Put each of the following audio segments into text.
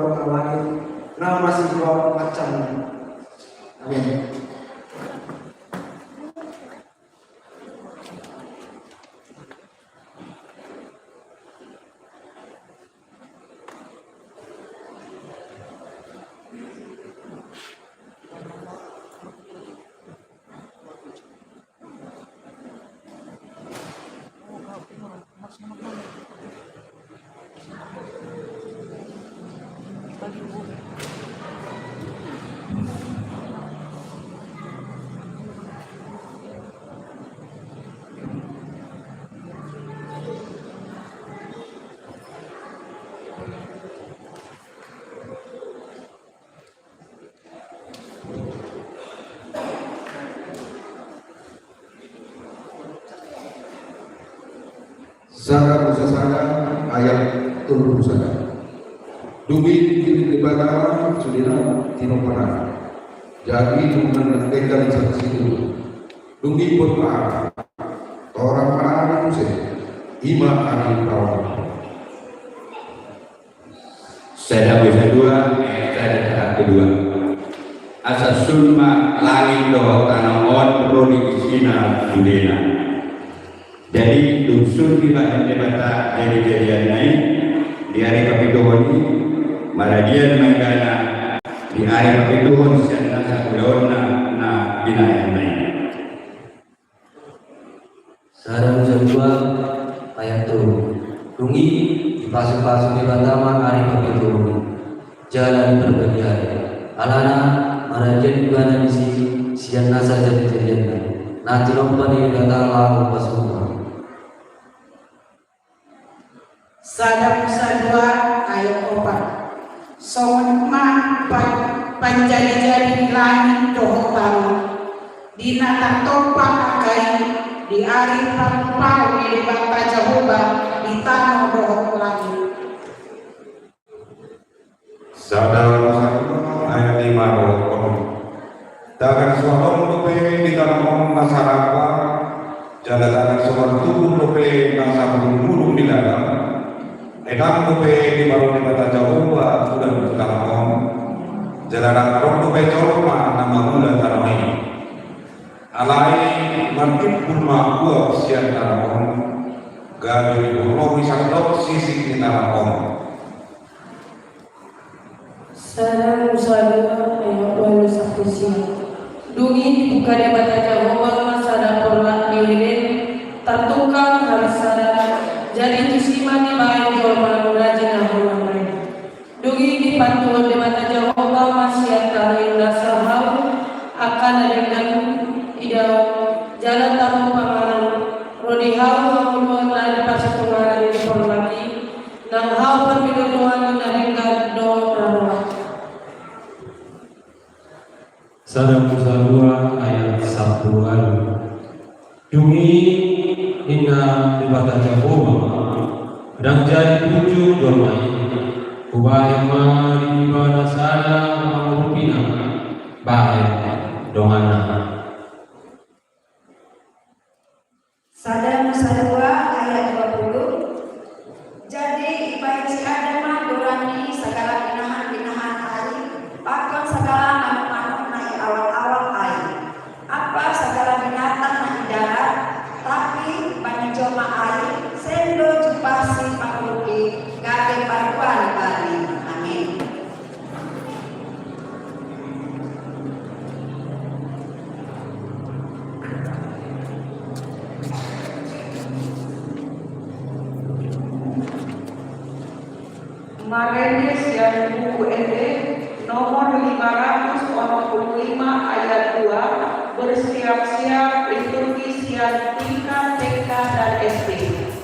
langit, nama si Rob macam. Amin. Saka pusasana ayat turun pusaka. Dugi di batara sudina tinopana. Jadi dengan tegal saksi itu. Dugi berpara. Orang para itu ima hari perawan. Saya bisa dua, saya ada kedua. Asal sulma langit doa tanah on rodi isina sudina. Jadi dusun di bahan debata dari kejadian naik di hari kapituhon ini maradian manggana di hari kapituhon sian nasa kulaon na binayan naik. Sarang kedua ayat turun. Rungi dipasung-pasung di batama hari kapituhon. Jalan berbagi hari. Alana maradian juga nasi sian nasa jadi kejadian naik. Nanti lompat di kata lalu pasung. Sadap sadua ayat 4. Songon ma panjali-jali langit doh tahu. Dina topak akai di ari pau di bata Jehovah di tanah doh langit. Sadar ayat 5 doa. Dagan suara lupe di dalam masyarakat. Jalan suara tubuh lupe nasa burung di dalam. Edam lupe di baru di bata Jehovah sudah berkalam. Jalan arong lupe colma nama mula taramai. Alai markip kurma gua sian taramon. Gabi burung wisakdok sisi di taramon. Sarang sadua ayat 21 siang. Dungi dibuka di bata Jehovah masa dapur diwirin tertukang hari sadar. Jadi tusima di bayi jolma rajin ahul mereka. Dungi di pantuan di mata Jehovah masih antara rasa hal akan dengan idau jalan tahu pangaran rodi hau hau ada pasal pengaran di lagi nang hau perpiduan dengan do rawa. Sarang kedua ayat 1. Dungi inna ibadah Jehovah dan jadi tujuh dormai ubahima di ibadah sana mengupina baik dongana. Sadar Nusa 2 ayat 20. Jadi baik si Adam durani segala binahan hari pakon segala manuk-manuk naik awal-awal air apa segala binatang naik darat tapi banyak joma air sendo jupasi pakuti gabe paruan bali. Amin. Marenes yang buku ND nomor 545 ayat 2 bersiap-siap liturgi siang tingkat TK dan SD. Amin.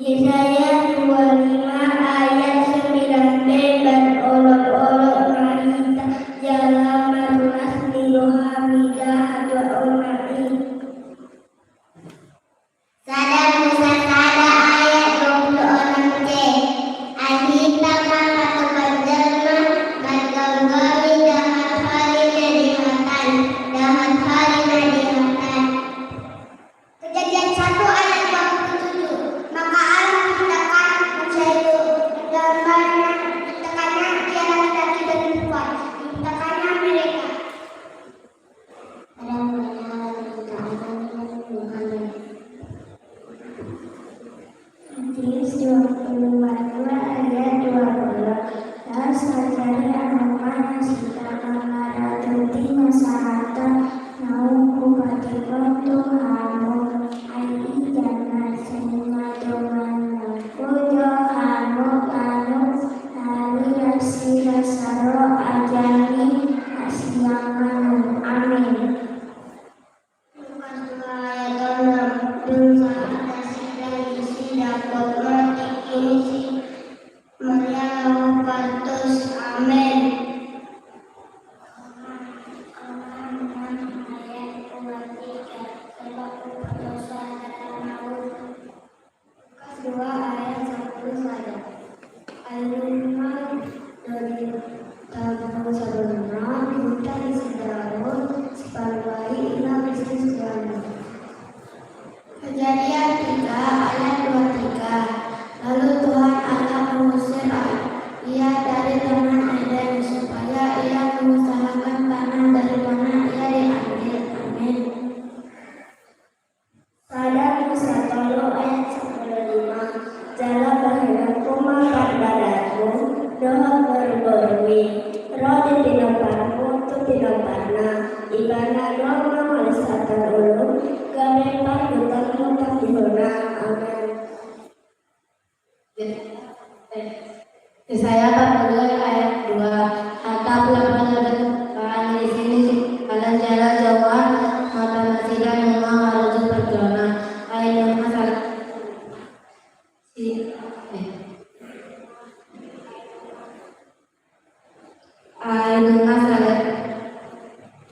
Yesaya 25 ayat 9b dan olok-olok mahita jalan marulas liroha mida hadwa onai. Sada Musa sada ayat 26c. Ahita maka kebajalma batanggali dahat halina dihatan dahat halina dihatan. Kejadian 1 ayat 27. Maka Allah menciptakan manusia itu gambarnya, diciptakannya dia laki-laki dan perempuan, diciptakannya mereka. Ada banyak Muhammad. Matius 22 ayat 20. Dan sekali anak-anak kita mengarah tuti masyarakat naung kupati kontu hamu ai jangan sehingga dengan kujo hamu kanu lalu yasira saro ajani asyaman amin. Lukas 2 ayat 6. Dosa atas dan isi dapat mati isi Maria patus amin. Dua ayat 1 saja. Alumni dari tahun sebelumnya kita disedarun separuh ila bisnis jalan. Kejadian 3 ayat 23. Lalu Tuhan Allah mengusir ia dari tanah Eden supaya ia mengusahakan tanah dari mana ia diambil. Amin. Sada Musa 3 ayat 15. Jala bahaya kuma parbadaku doa berborwi roh di tinamparku tu tinamparna ibana doa malisatan ulum gamepan dutanmu tak dihuna. Amin. Yesaya 42 ayat 2. Ataplah pada di sini kalian jalan jauhan mata nasidah nama harus perjalanan ayat masalah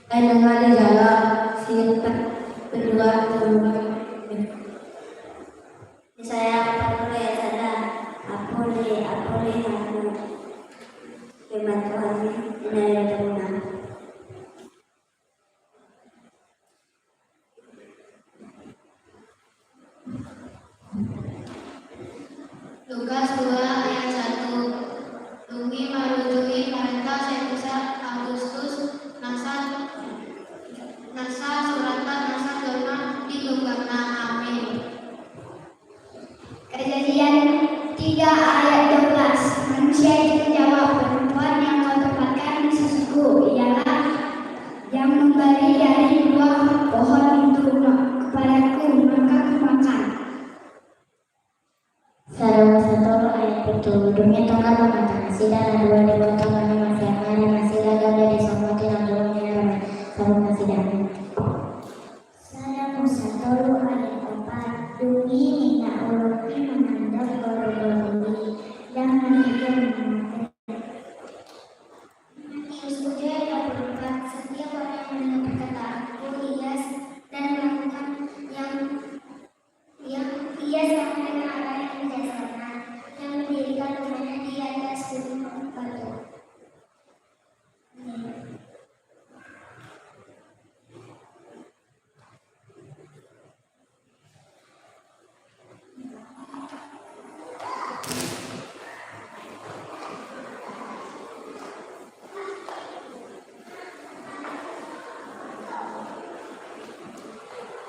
dengan di jalan sita kedua saya boleh sadar boleh aku firman Tuhan ini benar. Lukas 2 ayat 1. Dungi marujui perintah Caesar Augustus nasa suratan nasa gelma di gugana. Amin. Kejadian 3 ayat 12. Manusia itu menjawab, perempuan yang kau tempatkan di sisiku ialah yang memberi dari buah pohon itu kepadaku, maka aku makan. Sarwa 1 ayat 7. Dunia tongkat mematan sida na 2 di kota mana masih aman masih lagam dari somoti na 2 nya sama masih dalam. Sarwa 1 ayat 4. Dunia na ulopi menandang korban dan menghidupkan Matius 7 ayat 24. Setiap orang yang mendengar perkataanku hias dan melakukan yang ia sama dengan orang yang bijaksana yang mendirikan rumahnya di atas gunung batu.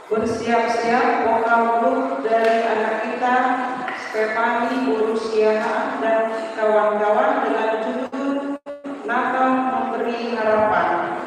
Bersiap-siap vokal grup dari anak kita Stefani Urusiana dan kawan-kawan dengan judul Natal Memberi Harapan.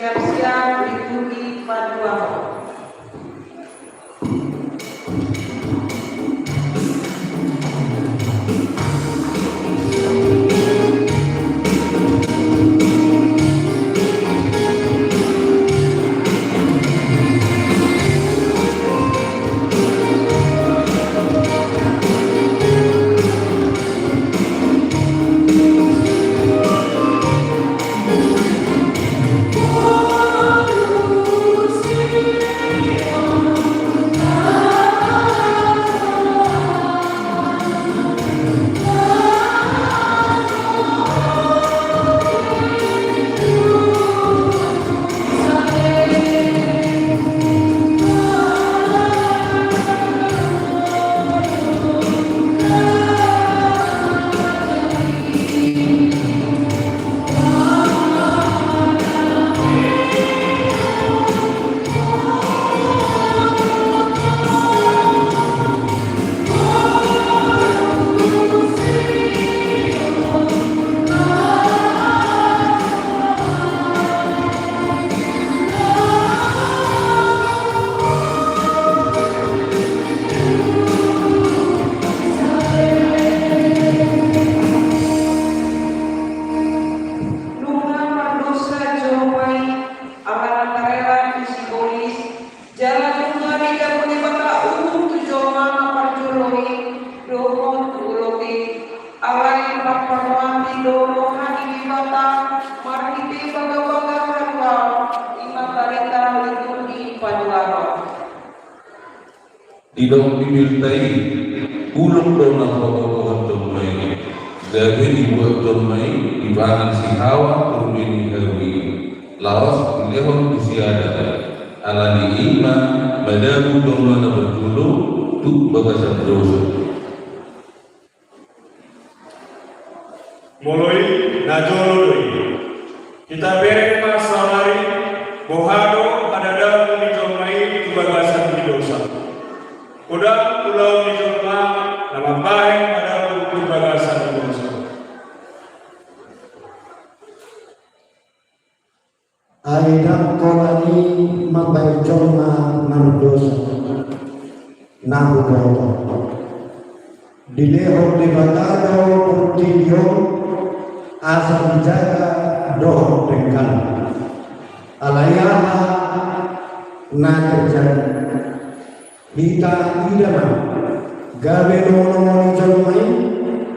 siang-siang liturgi paduan. Idong dimintai ulung dona pokok domai gawe dibuat domai ibaran si hawa turbini hawi lawas lehon usiada alani iman madabu domana bertulu tu bagasa dosa mulai najoloi kita berek masalari bohado ada dalam didomai di bagasan dosa. Udah pulau di Jepang, nama baik pada buku bagasan dosa. Aidam kolani mabai joma mardosa nabu bawah dileho di batado portilio asal dijaga doh dengan alayana na terjadi Hita idama gawe nono jomai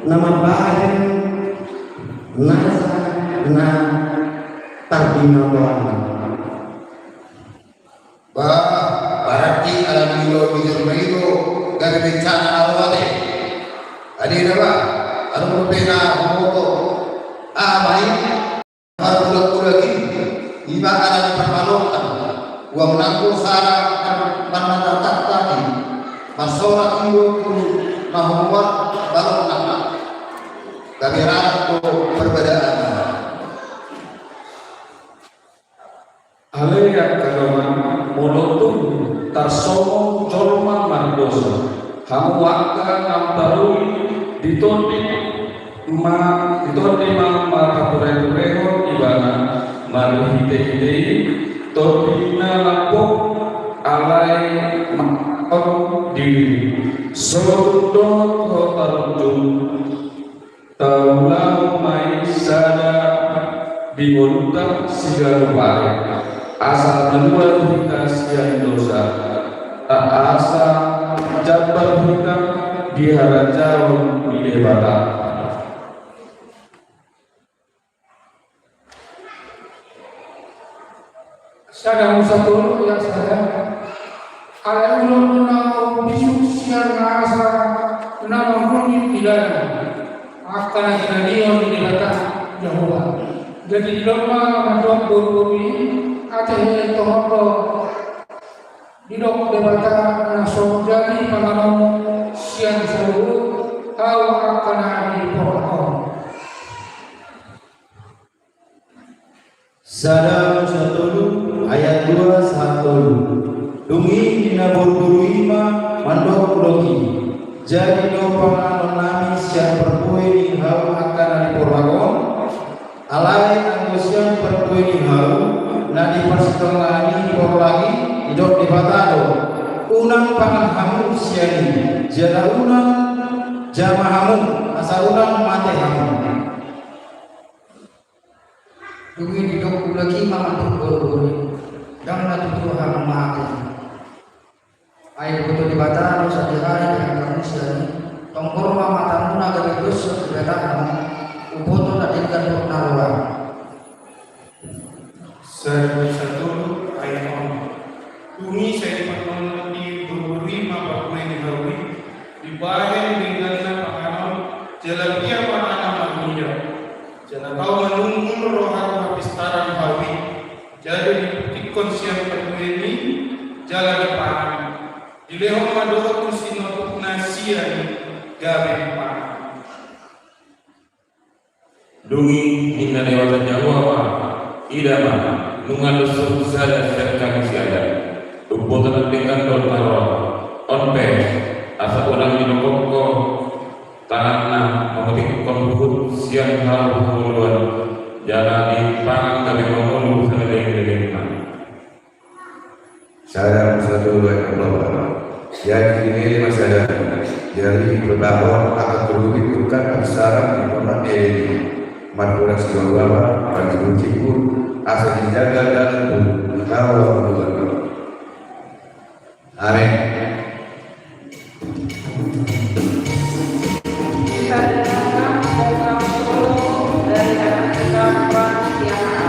nama bahen nasa na tarbina doana. Berarti alam ilo bijomai itu gawe bencana awate. Adi nama alam pena homoto baik baru lagi iba alam permalokan uang nangku sarang mana tadi masalah itu mahmuat balok nama kami rasa perbedaan alaya kagaman monotum tarsomo jolma mardosa hamu waka namtarui ditondi kapure-pureho ibana malu hite-hite tobina lampok alai makam diri sodot hotarujum taulau mai sada dimontak sigaru pare asal menua kita siang dosa tak asa jabar kita dihara jauh di debata Sadang satu ya sadang ala ulun na bisu siar na asa na mangkuni tidak akan dinadion di debata Yahova jadi di lomba mandok buru-buru ate tohondo didok debata na so jadi panganomo siang seluruh tahu akan ada pokok Sadang satulu ayat 2 satulu dungi dina buru-buru ima mandok loki jadi do panganon nami siang perpue di hau akan ada porwagon alai anggo siang perpue di hau nadi persitolani por lagi hidup di batado unang pangahamu siani jana unang jamahamu asal unang mate hamu Dungi hidup lagi mama guru dan mati Tuhan mati. Air betul di batado satu hari dengan kamu siani tongkor mama tamu naga terus berbeda uboto nadinkan pengaruhan. Satu ayat Bumi saya dipanggil di beri mabak main di dibayar dengan panganom jalan dia panganom manusia jalan kau menunggu rohan hapistaran hawi jadi di konsian ini jalan depan di lehong madoh kusino nasian gabe pangan Dungi inna dewata Jawa idama nungalus susada serta siada upotan dengan dolmaro onpe asa ulang dinokoko tanganna memetik konbut siang haru hamuluan jalani pangang kami mengulu seleng-seleng Salam satu yang Allah. Yang ini masih ada dari beberapa akan terubikan besaran di kota ini. Manfaat segala bagi kunci pun asal dijaga dan kawal Tuhan. Amin. Kita dengarkan program solo dari anak kita Prantiana.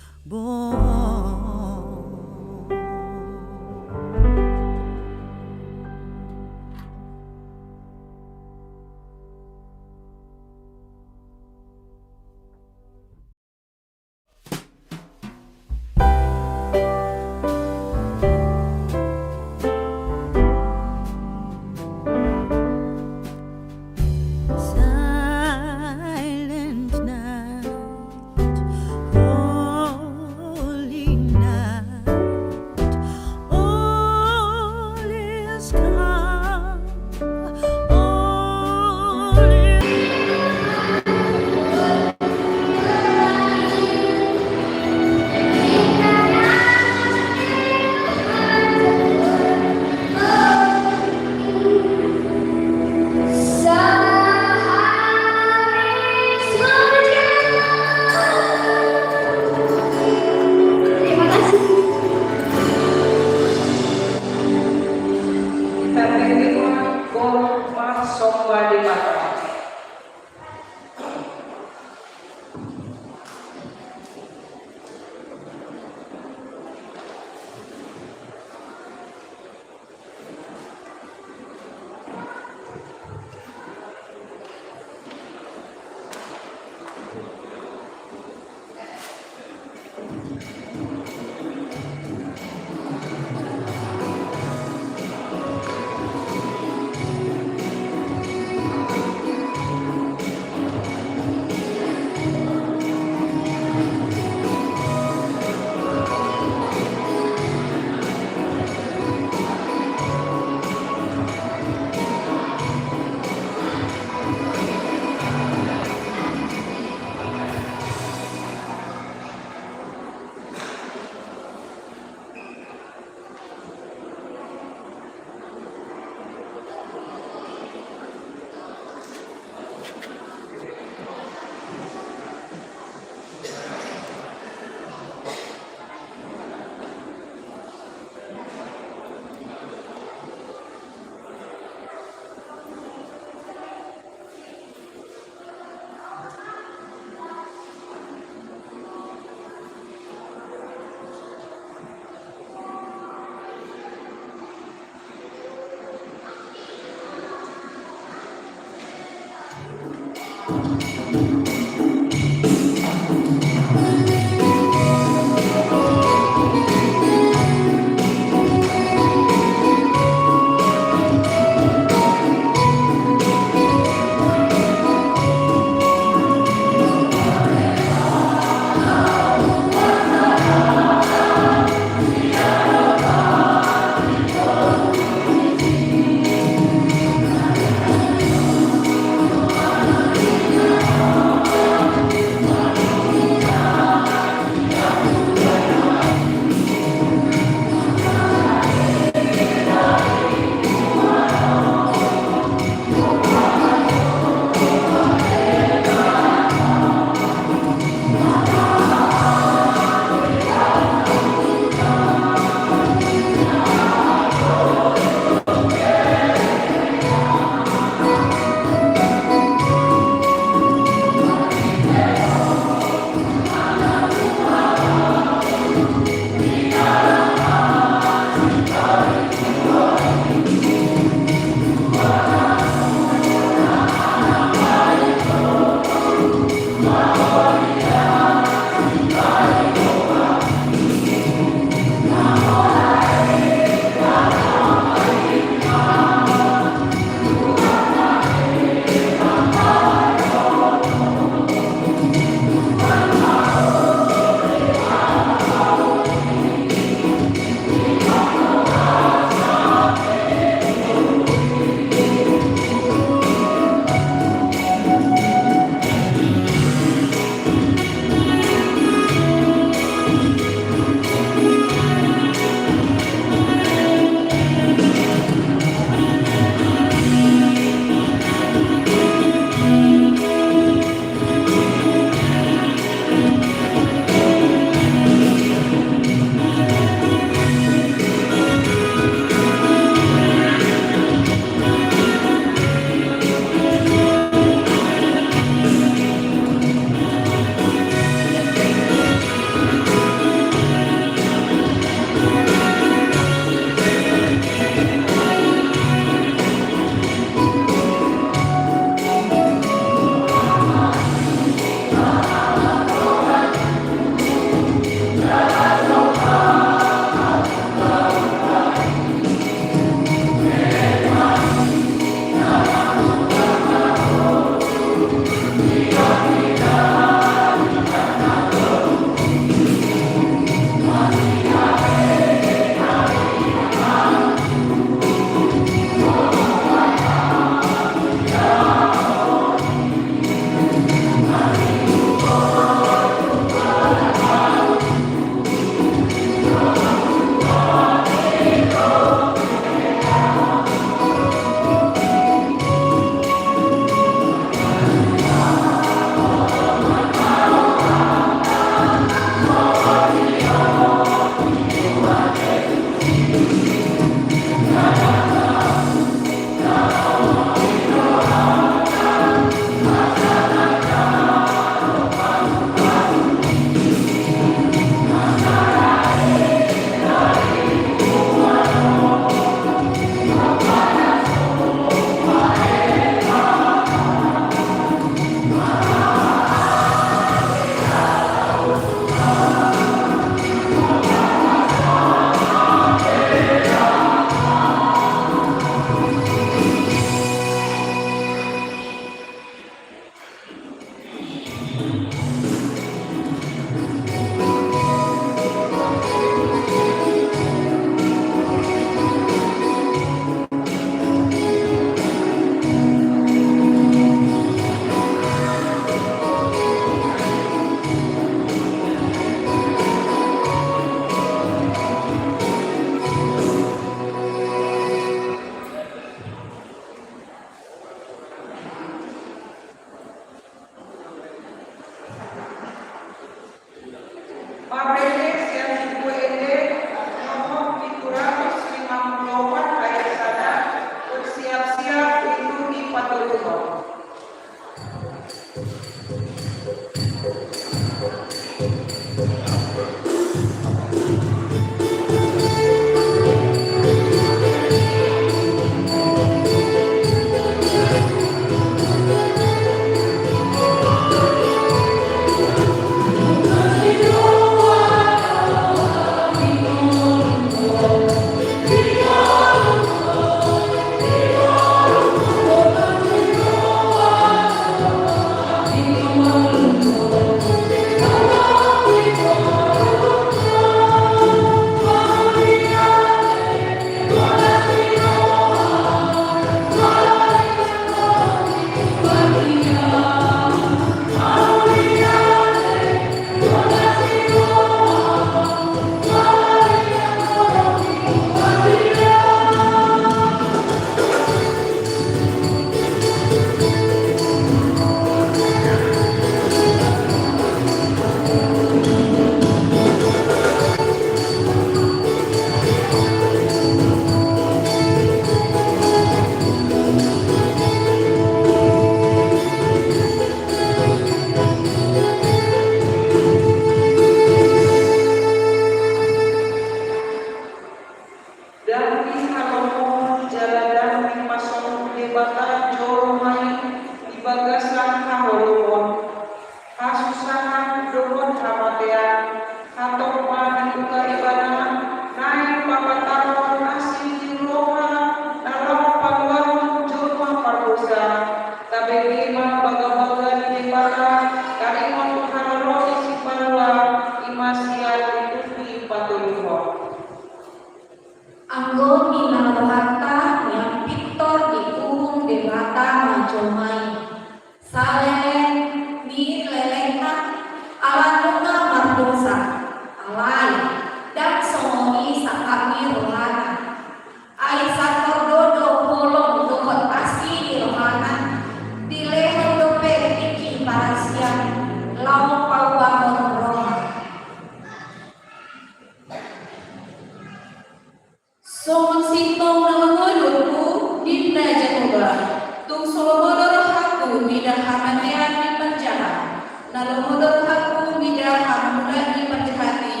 nalomodon aku bidang hamula di pati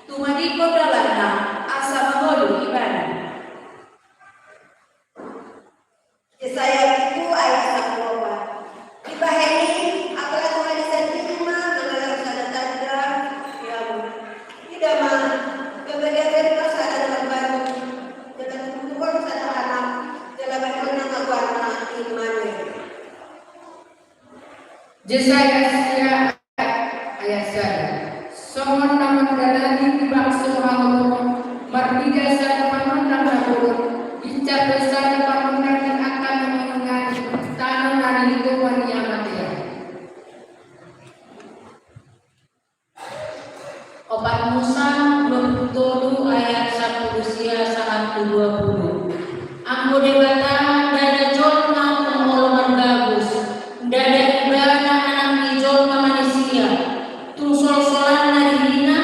tumadi ko dalana asa maholu ibadah. Saya itu ayat sakwa. Ibaheni apalagi Tuhan disanjima dengan sada tanda ya tidak mah kebenaran pasal dalam baru dengan Tuhan sederhana dalam bagaimana warna iman. Jesaya ayat saya. Somon nama dadani bangsa Allah martiga sa pamandang nabur icap besar pamandang yang akan mengenai tanah dan lingkungan yang mati. Opat Musa 27 ayat 1 saat 20. Anggo debata dada jolma pengoloman bagus, dada ibana anak jolma manusia, tung sol-solan narihina,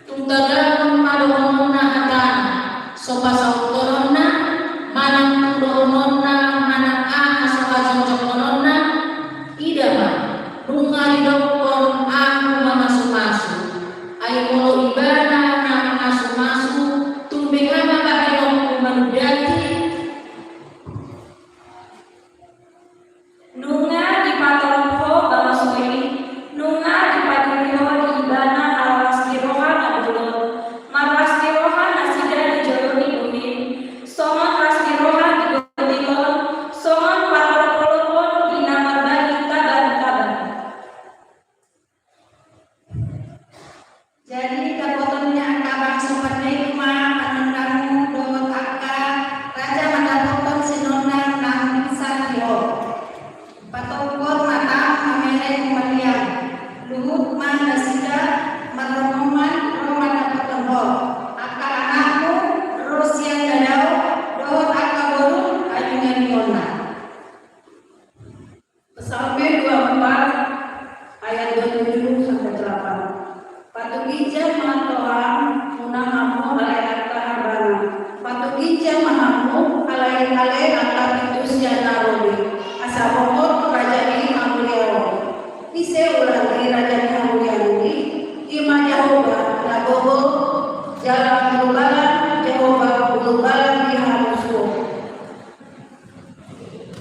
tung tagang madohonona atana, sopa sautorona, manang dohonona, manang sopa jonjokonona, idama, nungali dokon aku mamasu-masu, ayo molo ibana nama masu-masu, tumbengana bakilong kumanudati, nunga di patoroko bamasui, nunga di patoroko di ibana awas di rohan abdul, maras di rohan asida di joroni bumi, somon ras di rohan di gotikon, somon patoroko di nama bagi taban-taban. Jadi kapotonnya kabang sopannya cuma panendamu dot akka raja madapoton sinonang nang satyo patokor mata mamele kumalian luhut man nasida maromoman romana potonho akka anakmu rosian dadau dot akka boru ayungan yona. Psalme 24 ayat 27 sampai 8. Patugija matohan munang amu alai atta harbana. Patugija mahamu alai atta pitus ya narodi. Asa bongor kerajaan Amuliawo. Ise ulang di kerajaan Amuliawo ima Jehovah lagobo jalan bulubalan Jehovah bulubalan di hamusu.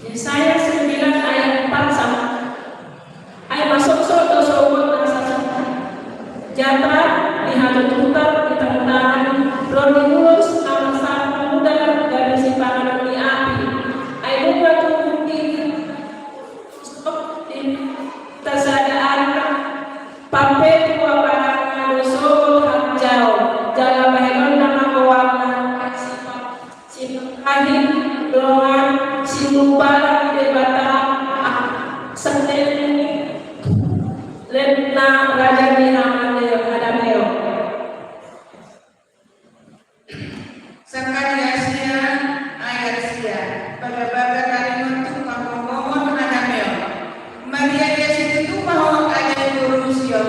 Yesaya 9 ayat 4 sama. Ay masuk soto sobot Jatra di Hatututar di Tengutaran Rodimus Amasan Pemuda dari Simpangan di Api Ayo batu di Tasadaan Pampe tua barang doso hajau Jala baheron nama kawana Simpangan Doan Simupala di Debata Senen Letna Raja Bihama Sakariasia ayat sia baga-baga kalimat tu pangomong menadameo Maria dia situ mau ada guru sio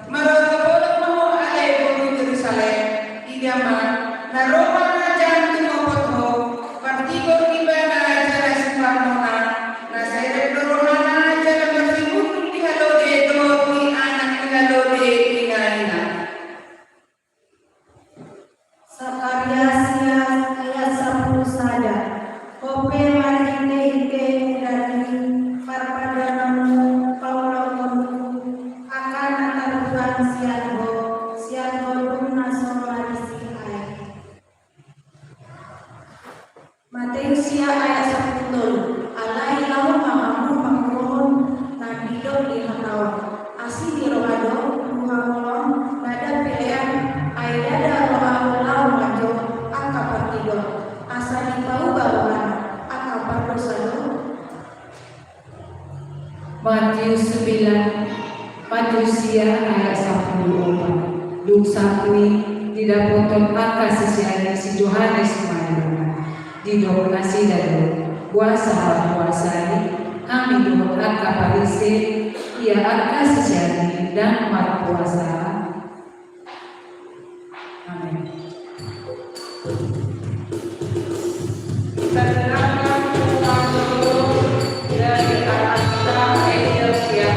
maroga bolak mau ada guru Yerusalem idama na Roma na jantu mopotho partigo ibana jara simpamona na saire dorona jara bersibuk di halode dobi anak di halode inaina. Sakariasia ayat 10 saja. Kope marine ike dari parpadanamu paulakonku akan antaruhan siango dumna somarisi ayat. Matius ayat 10 alai lau mamamu panguhun nabido di hanawa asi di rohado ruhamolong nada pilihan aidada rohamolong majo angka partido asa di bau bauan angka pardosado. Matius 9 Matiusia ayat 10 Duk sakui tidak potong angka sesiani si Johannes Mayana di donasi dan puasa kami doa angka parise ia angka sesiani dan mat puasa. Amin. Dari Arasta Indonesia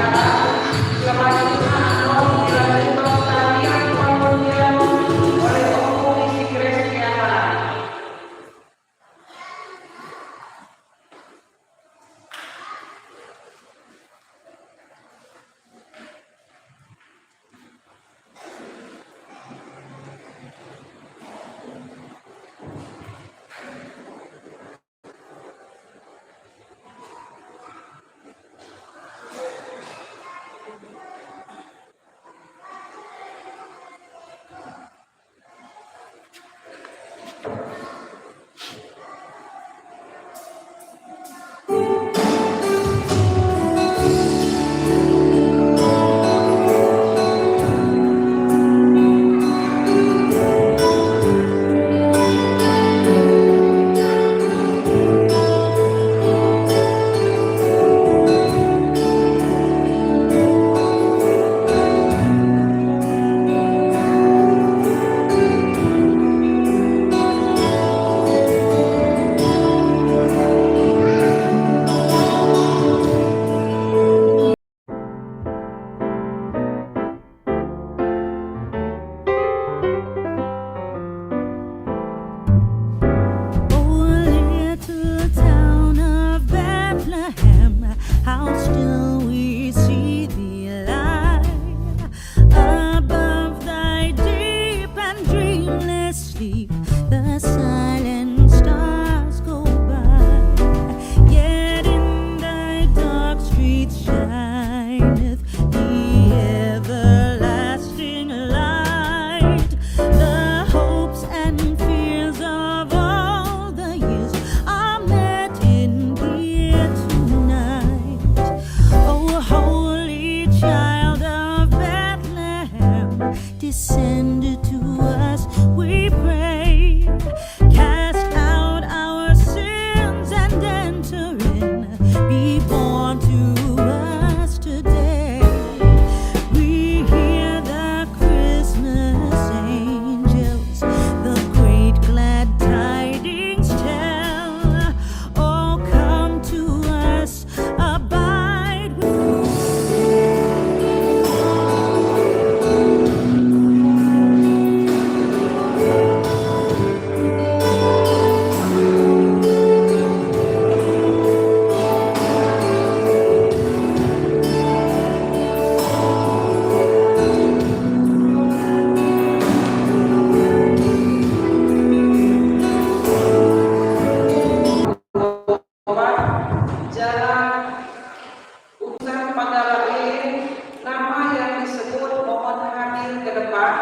pada lain nama yang disebut mohon hadir ke depan.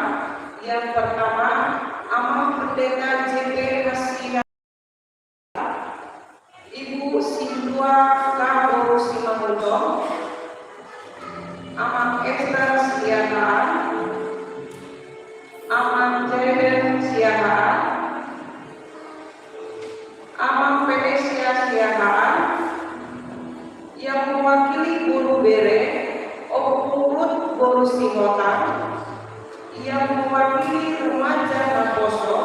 Yang pertama, Amang Pendeta JP Hasia, Ibu Sindua Kaboro Simangunto, Amang Esther Siahaan, Amang Jaden Siahaan, Amang Venesia Siahaan, yang mewakili Guru Bere, Om Punggut Guru Singotan, yang mewakili remaja Naposo,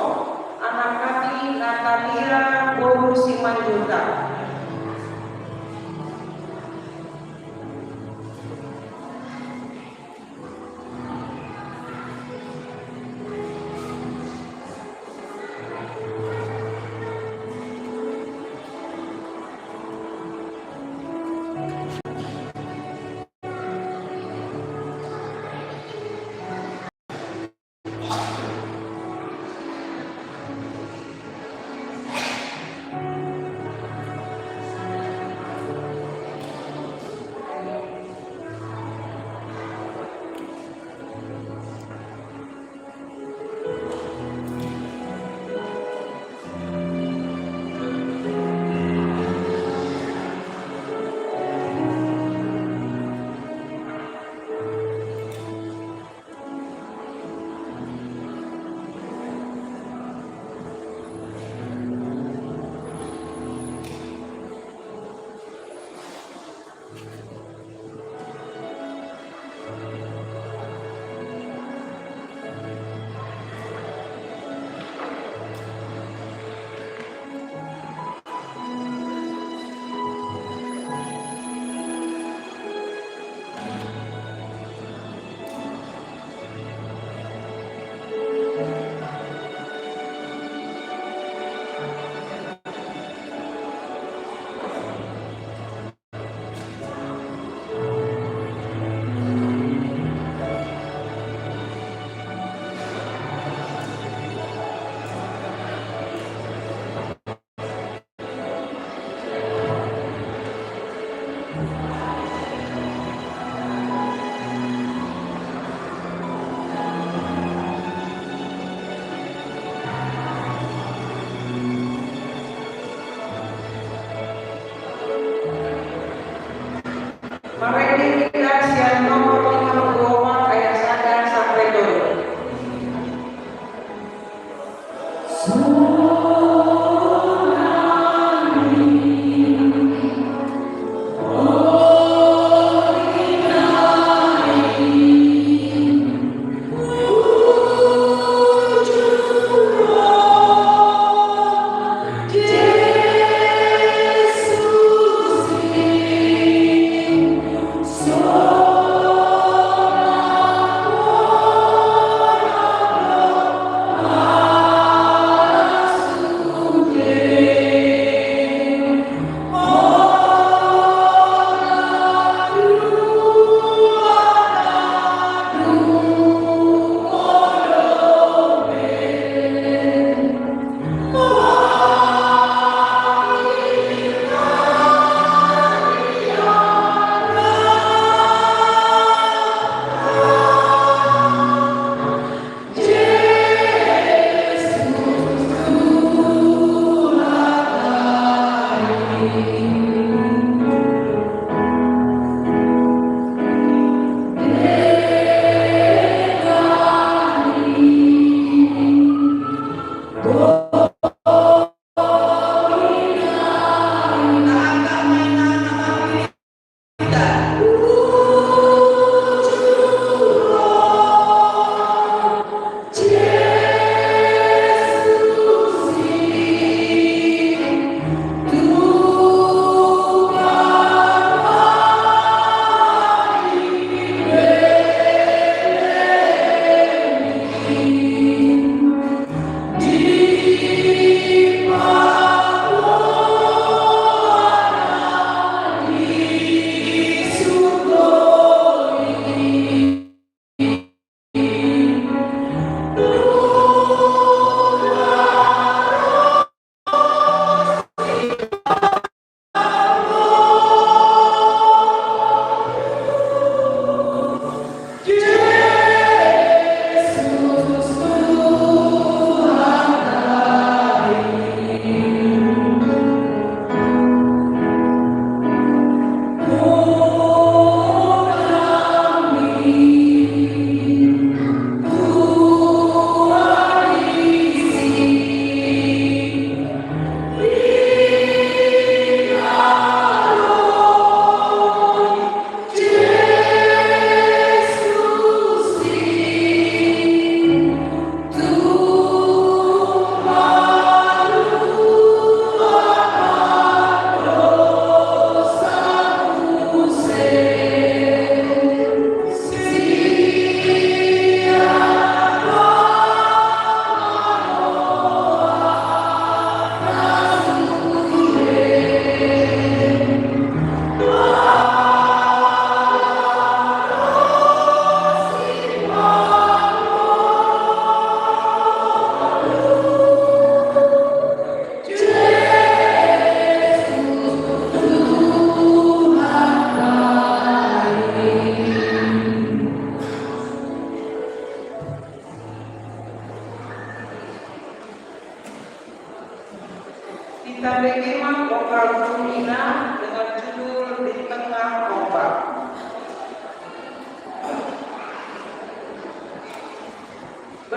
anak kami Natalia Guru Simanjuntak.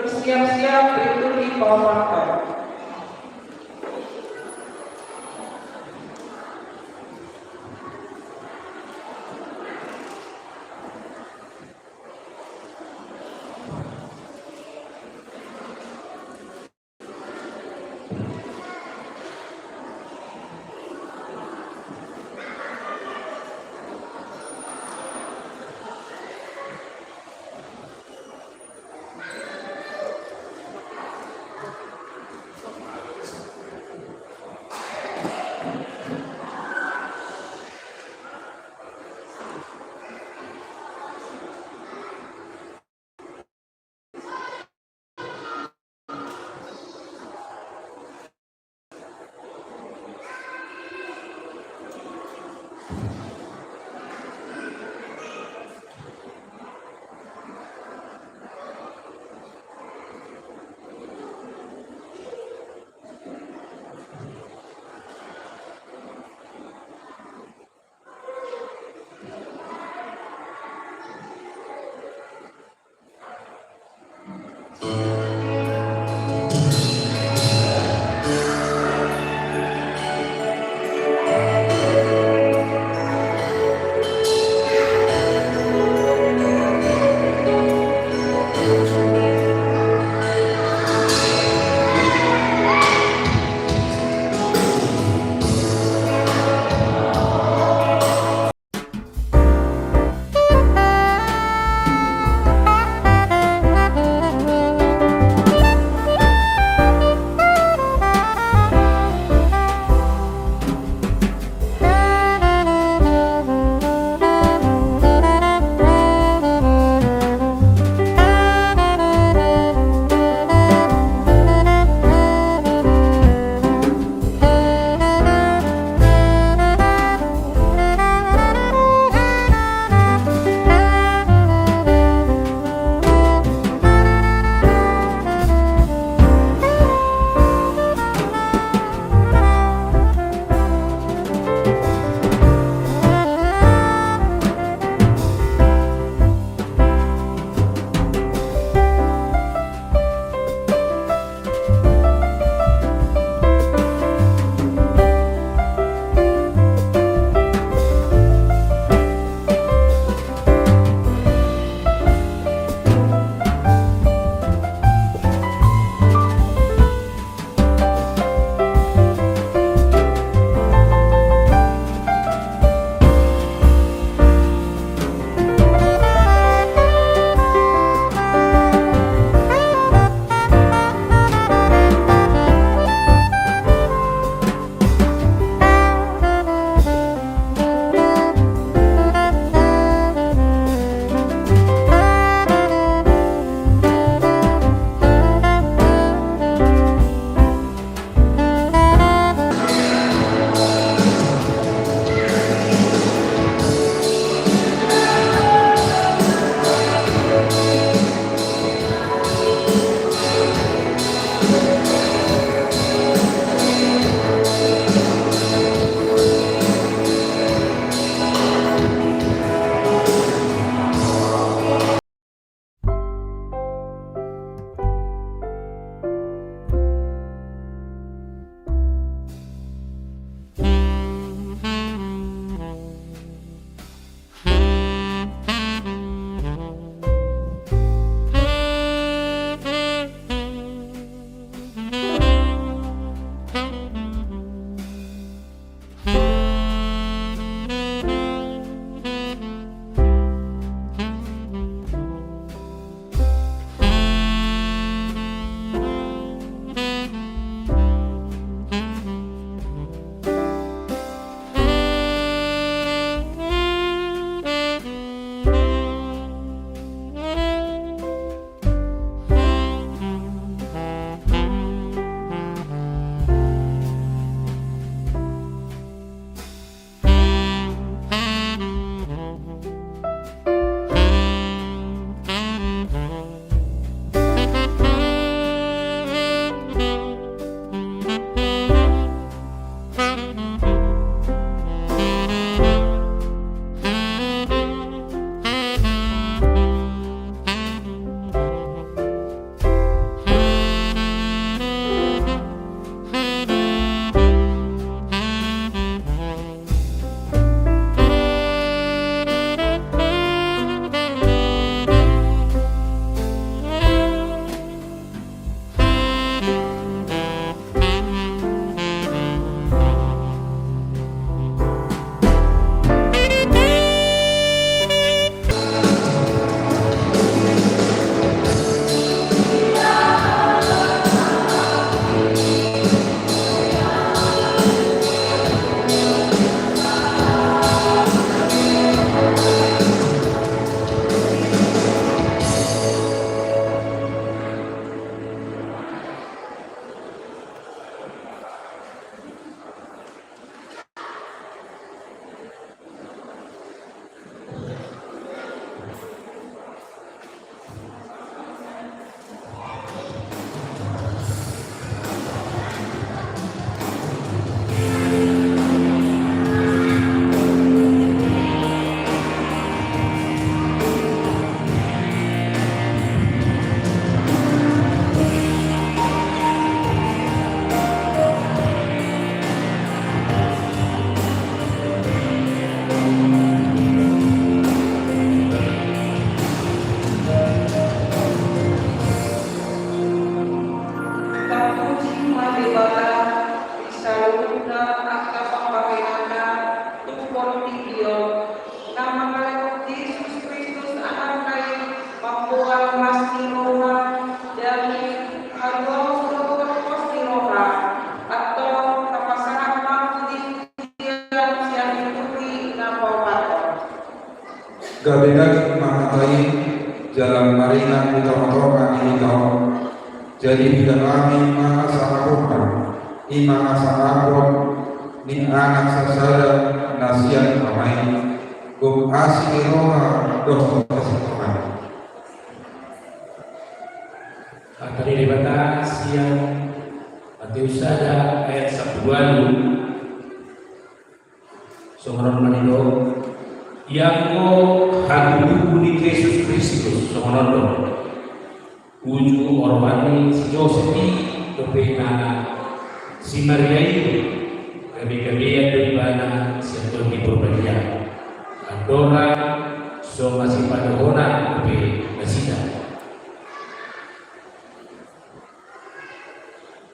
Bersiap-siap berituti penghormatan. Kabedagi makatai jalan maringan di tengah-tengah ini tahun. Jadi bila kami maka sangapukan, imana sangapun, ni anak sasada nasihat ramai, kum asih roha doh kesempatan. Akan dibatas yang Matius ada ayat 1 Songonon manido yang ko hagudu ni Yesus Kristus songonon uju ormani si Josepi kepinana si Maria itu kami yang beribana siapa di perbedaan Andora so masih pada hona kepi masida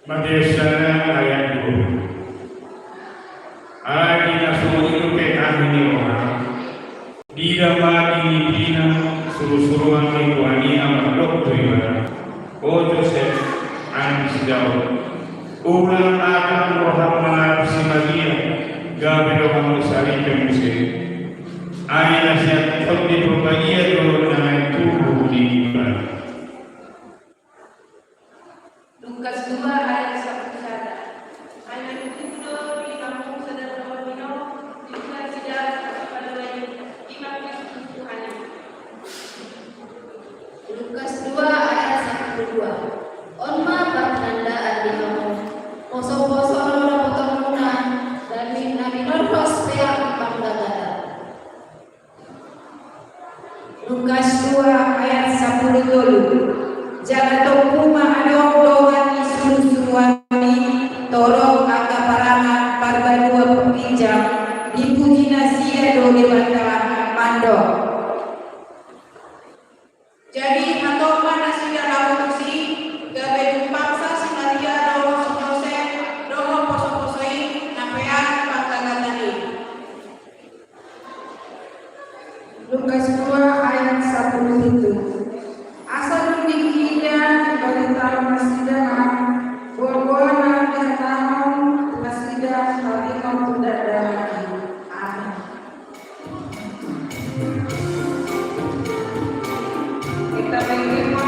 Matius ayat 2. Ay nasuhin ke kami ni orang. Di dalam ini bina suruh-suruhan lingkuani amat dokter ibadah. O Joseph Andis Daud. Ulang akan rohamana si Maria. Gabi roham usari kemusi. Ay nasihat kau di berbahagia dulu dengan tubuh di ibadah. Lukas 2 ayat 1 saja. Ayat itu di kampung saudara Romino juga tidak pada lain Imam Kristus Tuhan. Lukas 2 ayat 1-2. Onma bertandaan di kamu. Poso-poso nono potomuna dan nabi norhos peak panggagata. Lukas 2 ayat 10 dulu. Jangan tokuma adong dogan suruh-suruhani torong angka parangan barbadua pepinjam dipuji nasia do di bantara mando. Jadi atoma nasia lamusi gabe paksa si Maria doho sose doho poso-posoi napean pangkagatani. Lukas 2 ayat 10 itu. Asal dikira berita masjidah buah-buahan dan tahun masjidah tapi kau tidak ada lagi. Amin. Kita menerima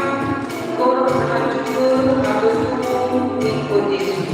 Guru Hancur Agung Minggu Yesus.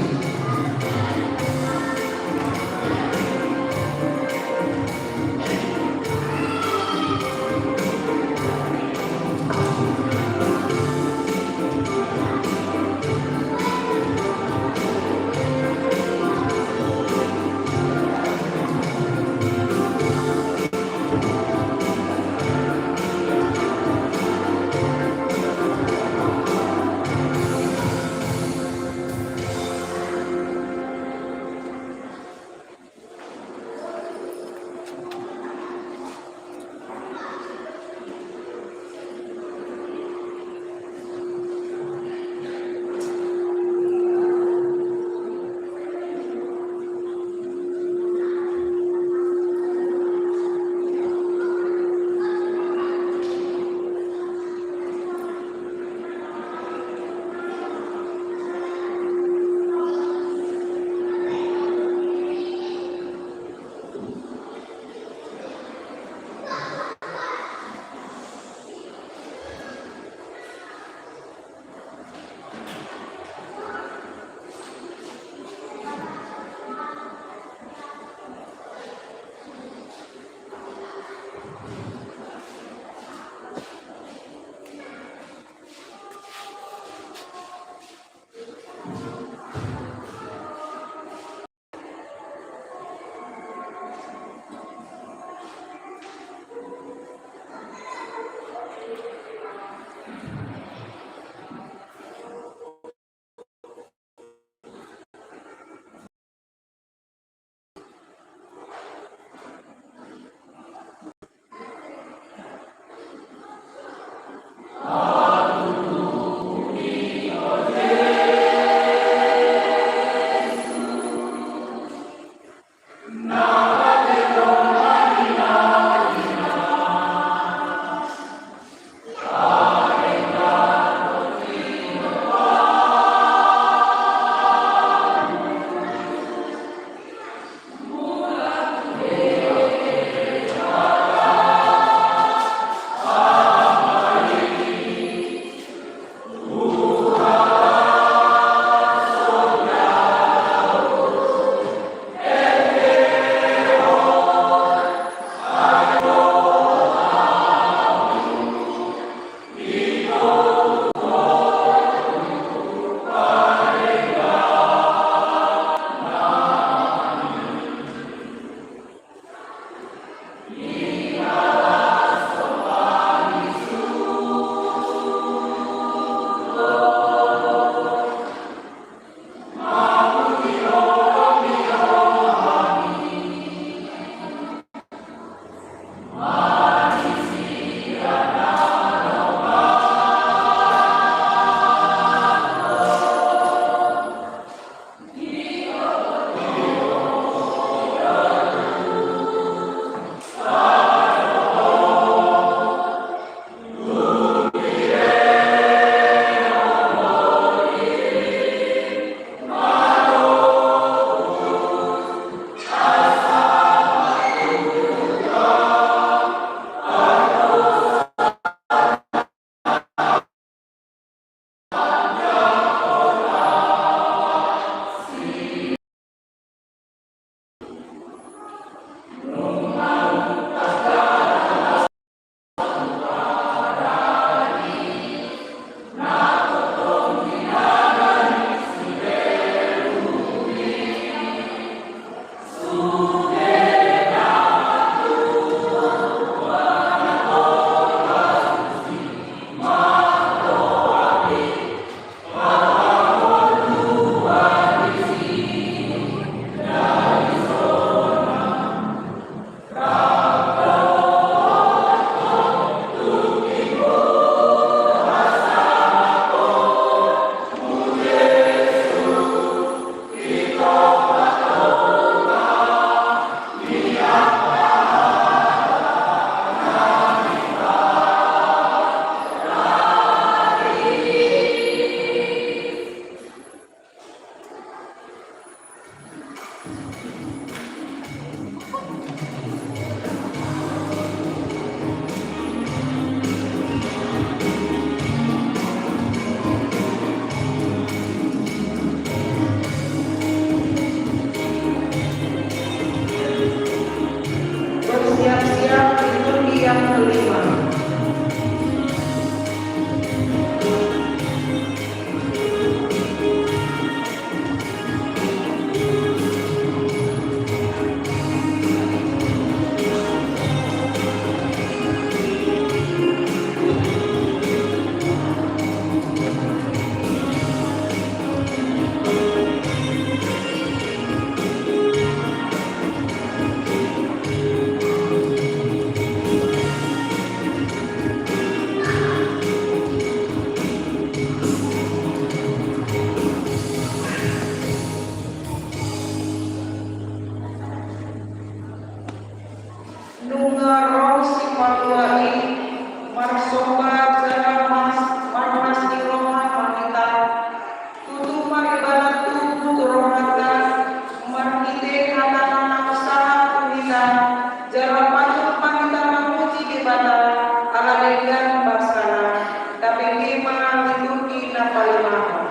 Paregan basana KPG mengalindungi napalimahan.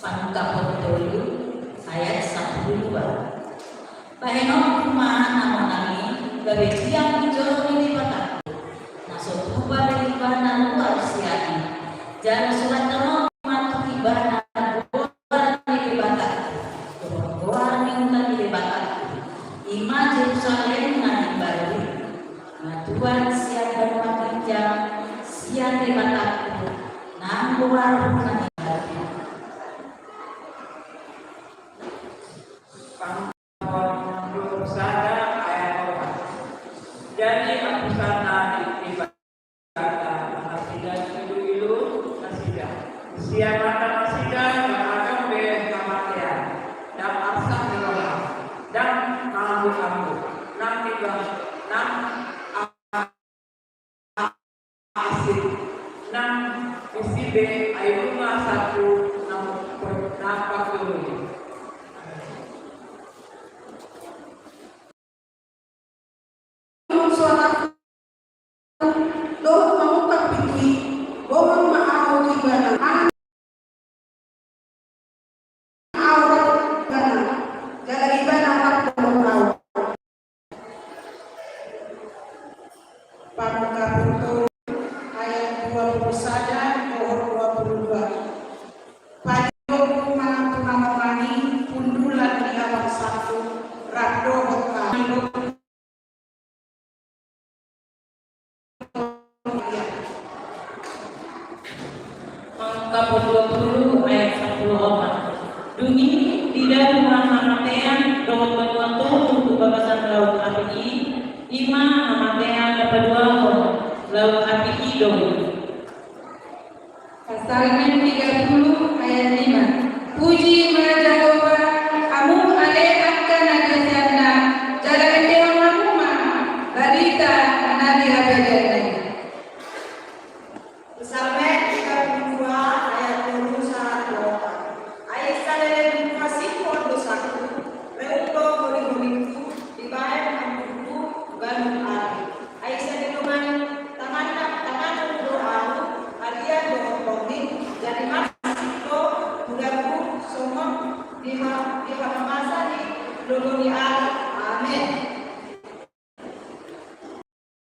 Panuka Dulu ayat 12. Pahenok kumaha namun nami gawe tiang hijau ini patah. Nasut kubah dari bahan luar siani. Jangan surat terong matu ibana goar di batang. Goar yang di batang. Ima Jerusalem nani baru. Tuhan siap bermakna siap di batang. Nang goar nani. Jadi aku sana ibadah nasidah ilu nasidah siapa nasidah yang akan berkematian dan asal dirolah dan mampu nam tiga nam asik nam isi b ayu satu nam dulu. Kapal 20 ayat 10. Dungi tidak memahamatkan dawat bantuan untuk babasan laut api ima memahamatkan dapat dua laut api hidung. Pasalnya 30 ayat 5. Puji Mahajahova, kamu ale akan agasiana, jalan dewa mahuma, balita nabi abadana. Salme 32 ayat 21. Aisyah dari masih dosaku, leuto gori-goriku dibayar ampuku ganu ari. Aisyah di rumah tangan doa, hadiah doa poni, jadi masito budaku semua di masa di luluni ari. Amin.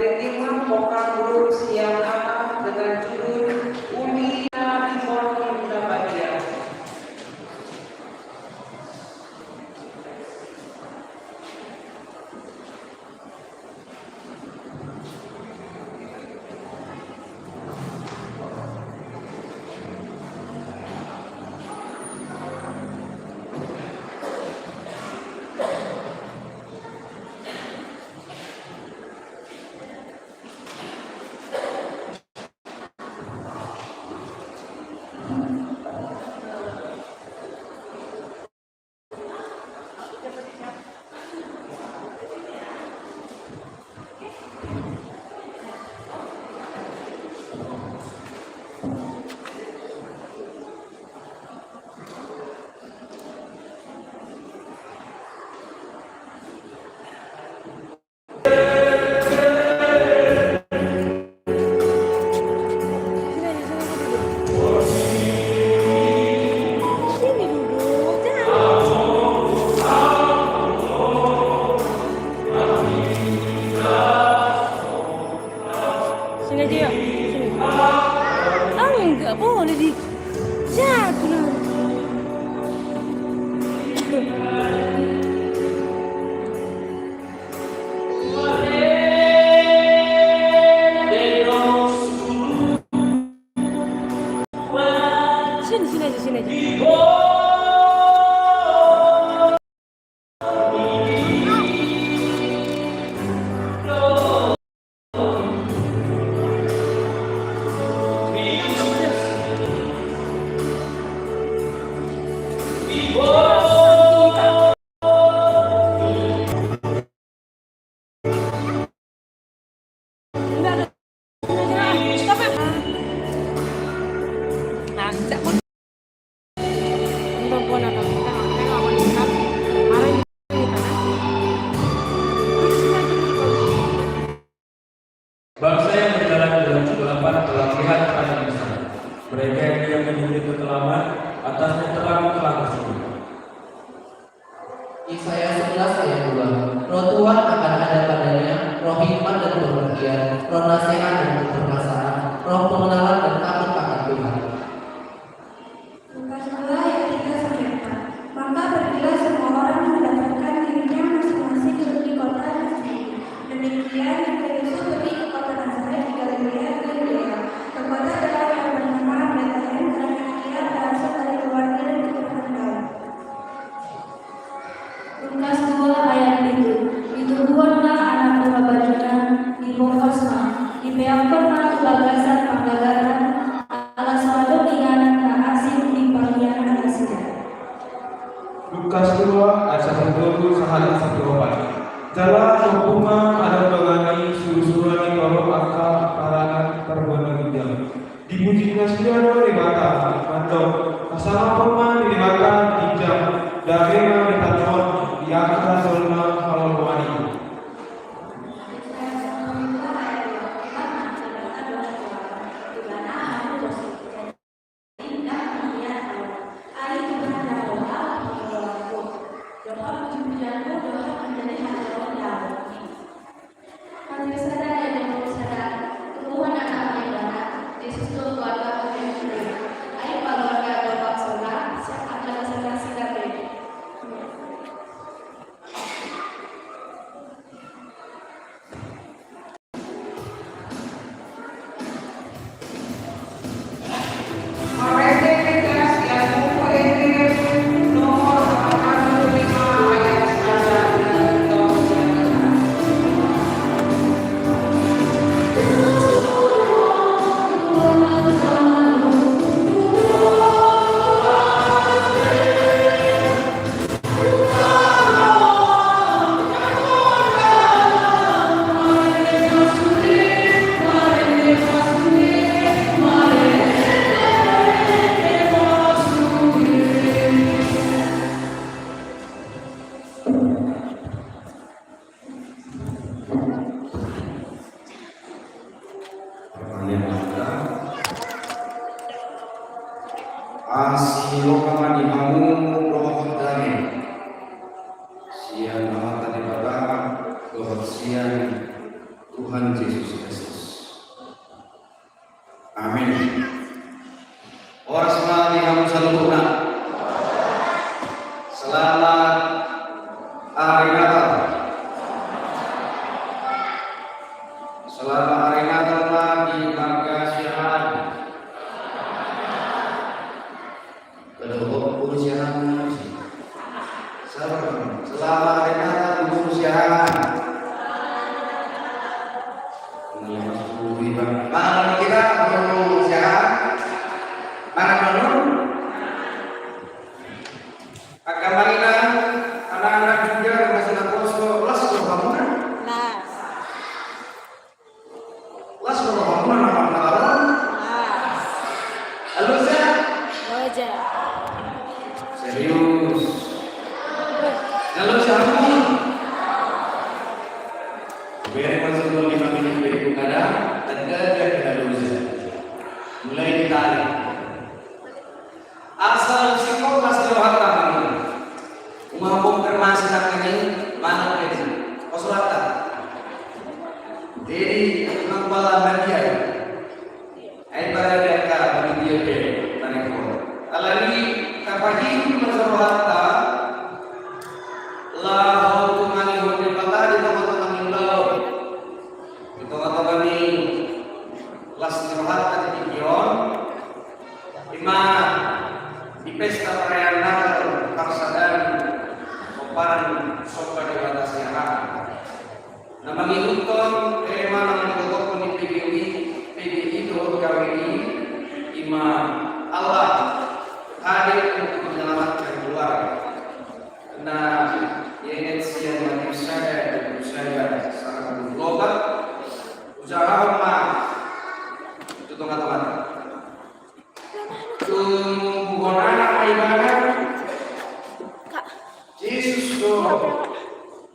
Imam Pokal Guru siang akan dengan judul Unina di Morning Bahagia. Bangsa yang berjalan dalam kegelapan telah melihat terang yang besar. Mereka yang diam menyembunyi kekelaman, atasnya terang telah tersembunyi. Yesaya 11 ayat 2. Roh Tuhan akan ada padanya, roh hikmat dan pengertian, roh nasihat dan keperkasaan, roh pengenalan dan takut akan Tuhan. Lukas 2 ayat 3-4. Maka pergilah semua orang mendapatkan dirinya masing-masing di kota sendiri. Demikian juga Yesus pergi ke kota Nazaret di Galilea, ke kota Daud yang bernama Betlehem, karena ia berasal dari keluarga dan keturunan Daud. Lukas 2 ayat 7. Dituduhanlah anak domba bajunan, dibongkasnya, dipeangkanlah ke bagasan panggagaran, alas waduk inganan tak asing di panggian Asia. Lukas 2 ayat 1 sampai 1. Jalan hukuman ada bagani suruh-suruhan di bawah akal karangan perbuatan hijau. Dipujinya siapa di batang, mantap. Asal peman di batang hijau. Daerah di tanah di akal solma halal wani. Asilo kama di bangun roh damai. Siang maha tadi pada roh siang Tuhan Yesus Kristus. Amin. Orang semua di kamu sempurna. Selamat hari Natal. Selamat hari Natal lagi bangga sihat. Kedua urusan selamat hari Natal urusan. Mana kita urusan? Mana dulu? Agama kita anak-anak juga masih nakoso las berbangunan. Las berbangunan apa? Halo saya. Serius. Halo siapa? Biar masuk dulu di family itu ada kita dulu mulai ditarik. Asal sikap masih rohata ini. Umum termasuk ini mana ini? Kosolata. Jadi nambah media. Ay para mereka media ke tarik ko. Alani kapag masih rohata lah hukuman yang berkata di teman-teman Allah. Teman-teman ini kelas rohata di Gion. Imam di pesta perayaan Natal Taksadan Paparan Sopa di batas yang na mangikuton tema ng nagtutok ni PBI doon gawin ni Imam Allah hadir untuk menyelamatkan keluarga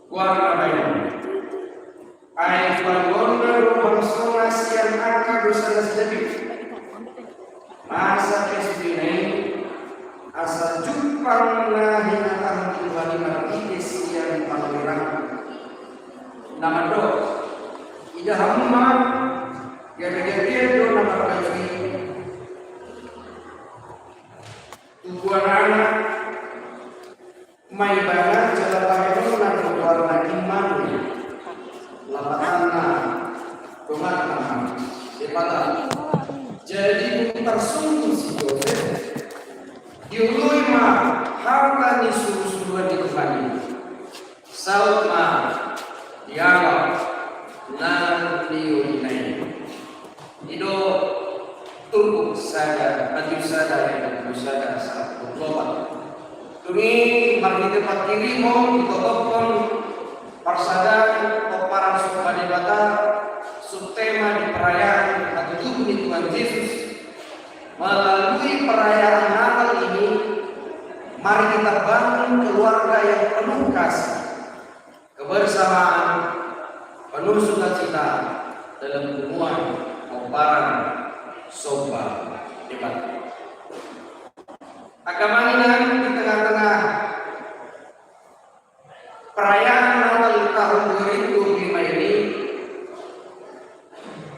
warna bayan. Ay pagondor bangsonas yang akan dosa sedih. Masa kesini asal jupang na hinatang kembali marikis yang pangerang. Nama do ida hamma ya dia do nama kaji. Tujuan anak may banget jalan pakai nan warna iman lapatana rumah dipata jadi tersungguh si Joseph diului mah harta ni suruh-suruhan di kembali saut mah dialog nan diunai ido tunggu saja maju saja dan berusaha saat berlomba tuni margi tempat kiri mau ditotopkan persadaan toparan sumpah debata subtema di perayaan ketujuh Tuhan Yesus. Melalui perayaan Natal ini mari kita bangun keluarga yang penuh kasih, kebersamaan, penuh sukacita dalam hubungan toparan sumpah debata. Agama ini di tengah-tengah perayaan Natal tahun 2025 ini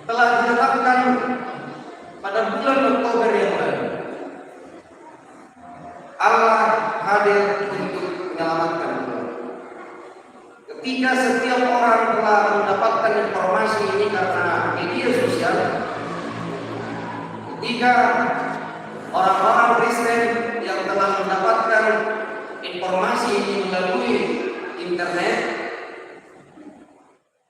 telah ditetapkan pada bulan Oktober yang lalu. Allah hadir untuk menyelamatkan kita. Ketika setiap orang telah mendapatkan informasi ini karena media sosial, ketika orang-orang Kristen yang telah mendapatkan informasi ini melalui internet,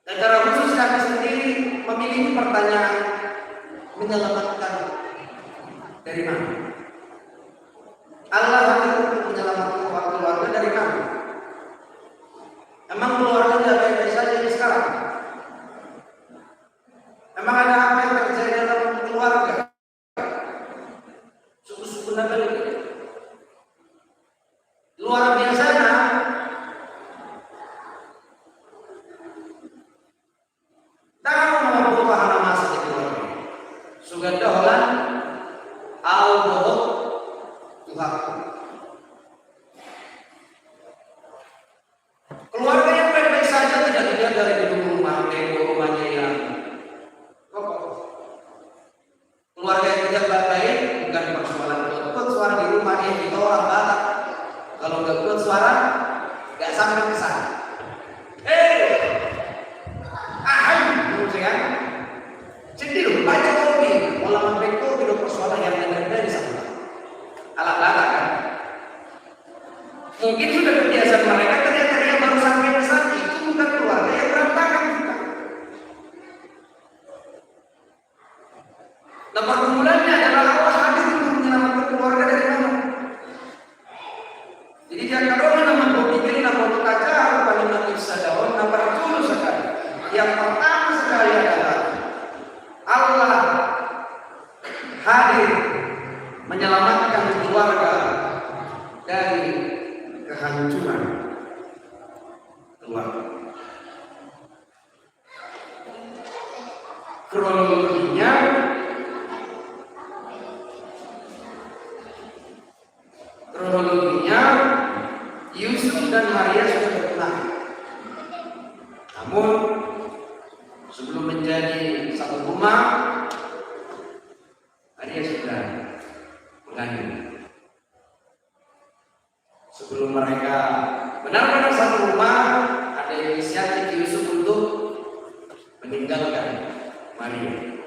secara khusus kami sendiri memiliki pertanyaan, menyelamatkan dari mana? Allah hadir untuk menyelamatkan keluarga dari mana? Emang keluarga tidak baik-baik saja ini sekarang? Emang ada apa yang terjadi dalam keluarga? Suku-suku Nabi luar biasanya tahu nama pahala masa di keluarga sudah dahlan au bohong Tuhan. Keluarga yang baik-baik saja tidak dilihat dari gedung rumah, tembok rumahnya yang kokoh. Keluarga yang tidak baik bukan persoalan kuat suara di rumahnya ditolak batak. Kalau nggak kuat suara nggak sampai ke sana. Menurut saya jadi loh baca kopi ulama beko itu persoalan yang ada dari sana. Alat batak kan. Mungkin sudah kebiasaan mereka teriak-teriak baru sampai ke sana, itu bukan keluarga yang berantakan. Nah pergumulannya adalah Allah hadir untuk menyelamatkan keluarga dari mana? Jadi jangan kalau nama berpikir nama berkaca paling nanti sadar nama dulu sekali. Yang pertama sekali adalah Allah hadir menyelamatkan keluarga dari kehancuran keluarga. Kronologinya Yusuf dan Maria sudah bertunangan. Namun sebelum menjadi satu rumah, Maria sudah mengandung. Sebelum mereka benar-benar satu rumah, ada inisiatif Yusuf untuk meninggalkan Maria.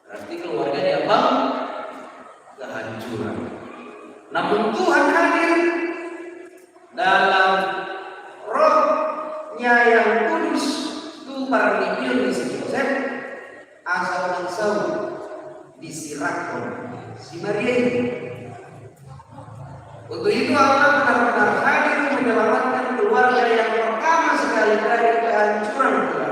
Berarti keluarga diambang kehancuran. Namun Tuhan hadir dalam rohnya yang kudus itu para mikir di si Joseph asal langsung disirakkan si Maria ini. Untuk itu Allah benar-benar hadir menyelamatkan keluarga yang pertama sekali dari kehancuran keluarga.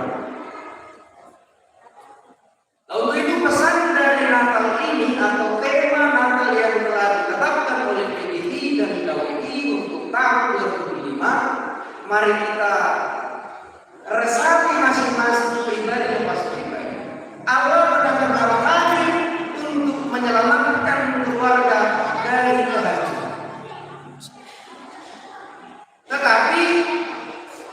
Untuk itu pesan dari Natal ini atau tema Natal yang telah ditetapkan oleh PBI dan KWI untuk tahun 2005 mari kita resapi masing-masing pribadi lepas pribadi. Allah mendatangkan kami untuk menyelamatkan keluarga dari kehancuran. Tetapi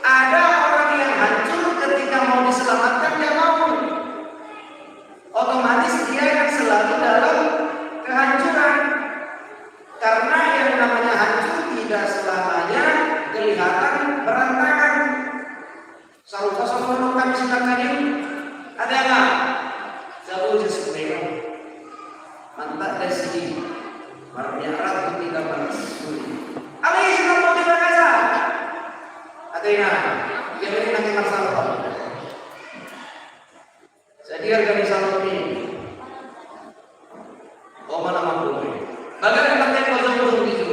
ada orang yang hancur ketika mau diselamatkan dia mau. Otomatis dia yang selalu dalam kehancuran. Karena yang namanya hancur tidak selamanya kelihatan berantakan. Selalu menemukan silakan ini. Ada nggak? Jauh sesuai. Mantap dari sini. Marahnya ratu tidak balas. Ali sudah mau kita kasar. Ada yang ini nanti masalah. Jadi harga misalnya ini. Oh mana mampu? Bagaimana pakai kosong itu?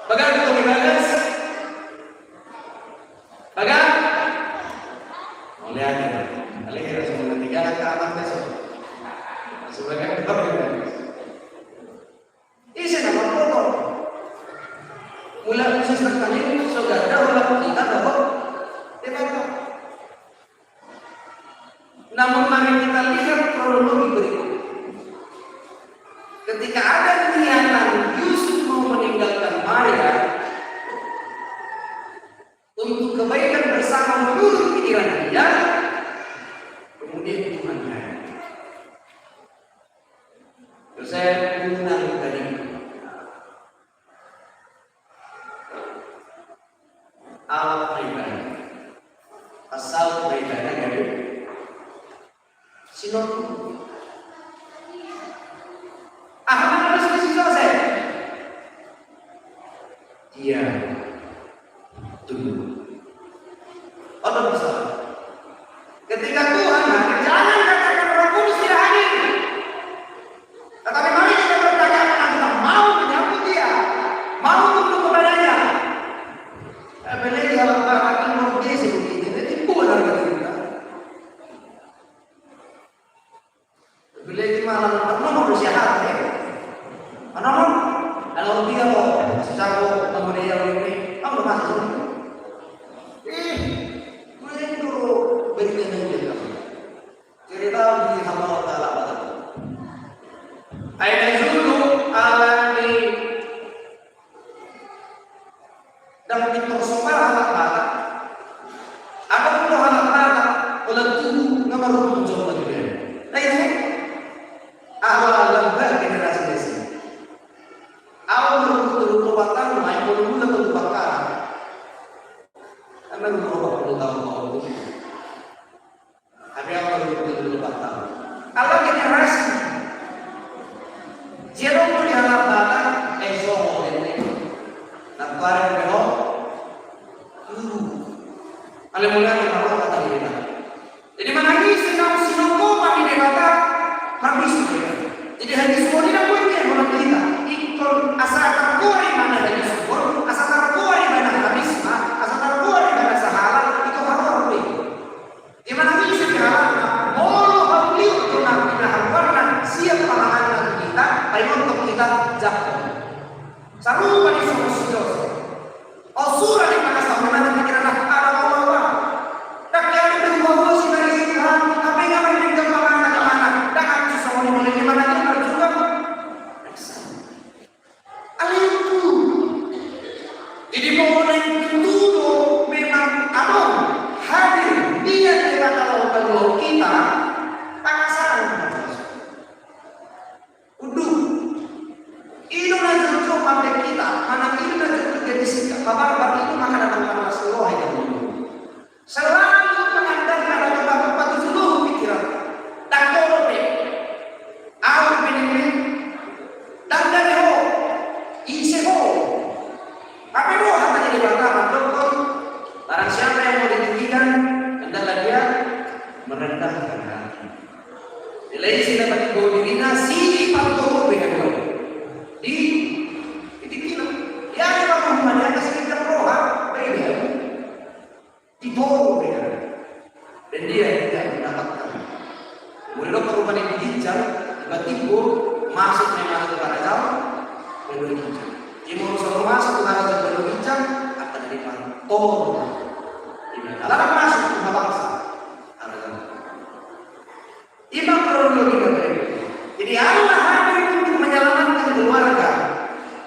Bagaimana kau dibalas? Bagaimana? Oleh aja. Oleh kira semua tiga ke atas besok. Sebagai kita berbalas. Isi nama foto. Mulai khusus terkait saudara ulang kita dapat dibantu. Namun mari kita lihat kronologi berikut. Ketika ada niatan Yusuf mau meninggalkan Maria untuk kebaikan bersama menurut pikiran dia, kemudian Tuhan hadir. Terus saya mengenal tadi alat beribadah, asal beribadah dari sinod. Ahmad harus mesti selesai. Dia tunggu. Ada masalah. Ketika Tuhan hadir, jangan katakan Roh Kudus tidak hadir. Tetapi mari kita bertanya apakah kita mau menyambut Dia, mau tunduk kepadanya. Apalagi kalau katakan Roh Kudus begitu, itu bukan harga kita. Bila itu malam nomor syarat ya. Nomor kalau dia kok secara mengenai ini, apa maksud? Boleh dulu berikan dia. Cerita di hamba Allah Taala. Ayat dulu alami dan dipersembah anak batak. Apa pun anak batak, oleh tubuh nomor mencoba juga. Nah ini awal lembar generasi desi. Awal berumur tahun, main berumur berbakar. Karena berumur tahun itu. Tapi awal berumur tahun. Kalau generasi, jero pun anak batak, esok ini. Nampaknya berapa? Alhamdulillah kita kata kita. Jadi mana ini sinau kami dikata habis. Jadi hadis semua tidak boleh orang kita. Ikut asal terkuat mana hadis semua, asal terkuat mana habis, asal terkuat mana sahabat itu harus boleh. Di mana bisa diharapkan? Mau beliau tunang kita harapkan siap pengalaman kita, ayo untuk kita jaga. Selalu pada semua sudah. Oh surah di mana sama mana pikiran ada Allah. Imam Rasul masuk ke dalam berbincang akan dari kantor. Ini kalau masuk ke bangsa. Imam kronologi negeri. Jadi Allah hadir untuk menyelamatkan keluarga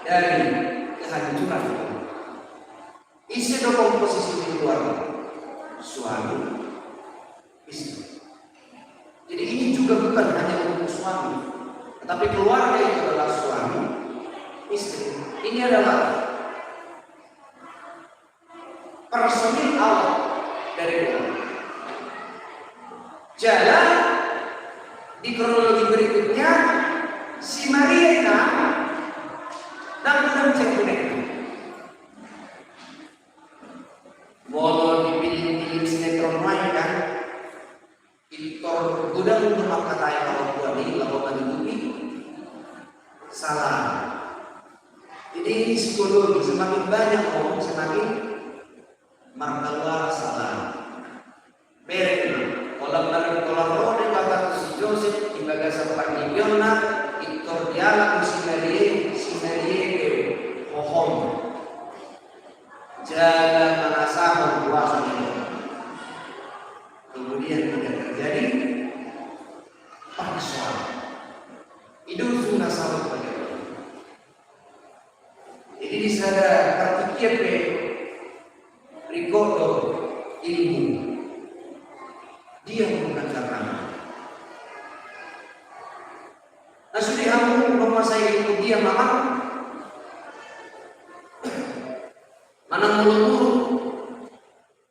dari kehancuran. Isi komposisi keluarga, suami, istri. Jadi ini juga bukan hanya untuk suami, tetapi keluarga itu adalah suami, istri. Ini adalah personil Allah dari keluarga. Jalan di kronologi berikutnya, si Maria dan bukan cekunek. Walau dipilih-pilih sinetron lain kan, Victor gudang untuk kata yang orang tua ini lakukan itu salah. Jadi ini psikologi, semakin banyak orang semakin martabat salah. Beri kolam dari kolam rode kata si Joseph di bagasan panggilan Victor dialog si Marie pohon. Jaga merasa mempuasa itu. Kemudian tidak terjadi persoalan. Itu sudah sama bagaimana. Jadi di sana terpikir Ricardo ilmu dia menggunakan karena. Nah sudah kamu menguasai ilmu dia maka mana mulu-mulu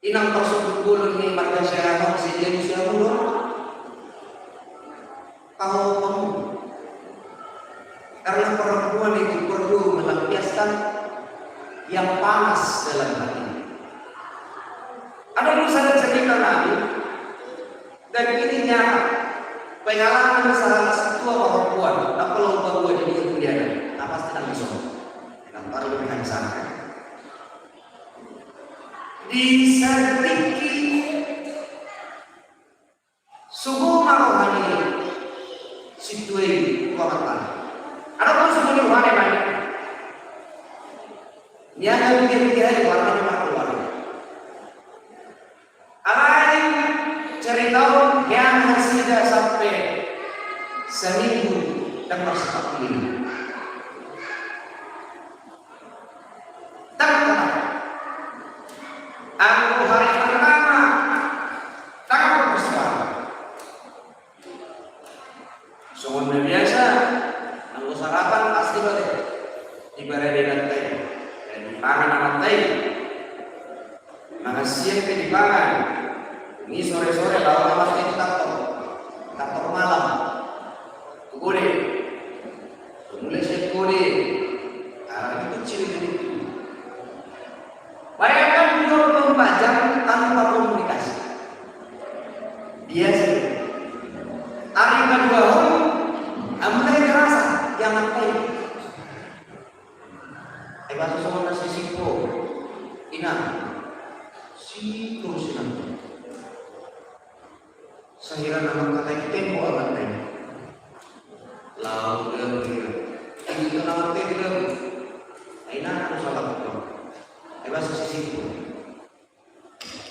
inang tersebut bulan ni marga syaratan sejauh siapa dulu kamu karena perempuan itu perlu melampiaskan yang panas dalam hati. Ada urusan cerita Nabi dan ini nyata pengalaman salah satu perempuan apa lo bawa jadi kemudian apa sedang disebut dengan para lebih sana di sedikit subuh marohani situasi kota. Ada pun subuh rohani banyak. Dia ada pikir-pikir warna keluar. Alai cerita yang hasilnya sampai seminggu dan bersepak ini. Aku hari pertama takut bersuara. Soalnya biasa, aku sarapan pasti balik. Ibarat di lantai, dan di pangan lantai. Maka siang ke di pangan. Ini sore-sore lawan nama itu kantor malam. Kode, mulai siap kode. Arah kecil itu. Bayangkan 24 jam tanpa komunikasi. Biasa. Hari kedua mulai terasa yang nanti. Bahasa sama nasi sipo, ina, sipo sinang. Sahira nama kata tempo amat ni. Lau dia, ini nama tempo. Ina aku salah betul. Bahasa sipo.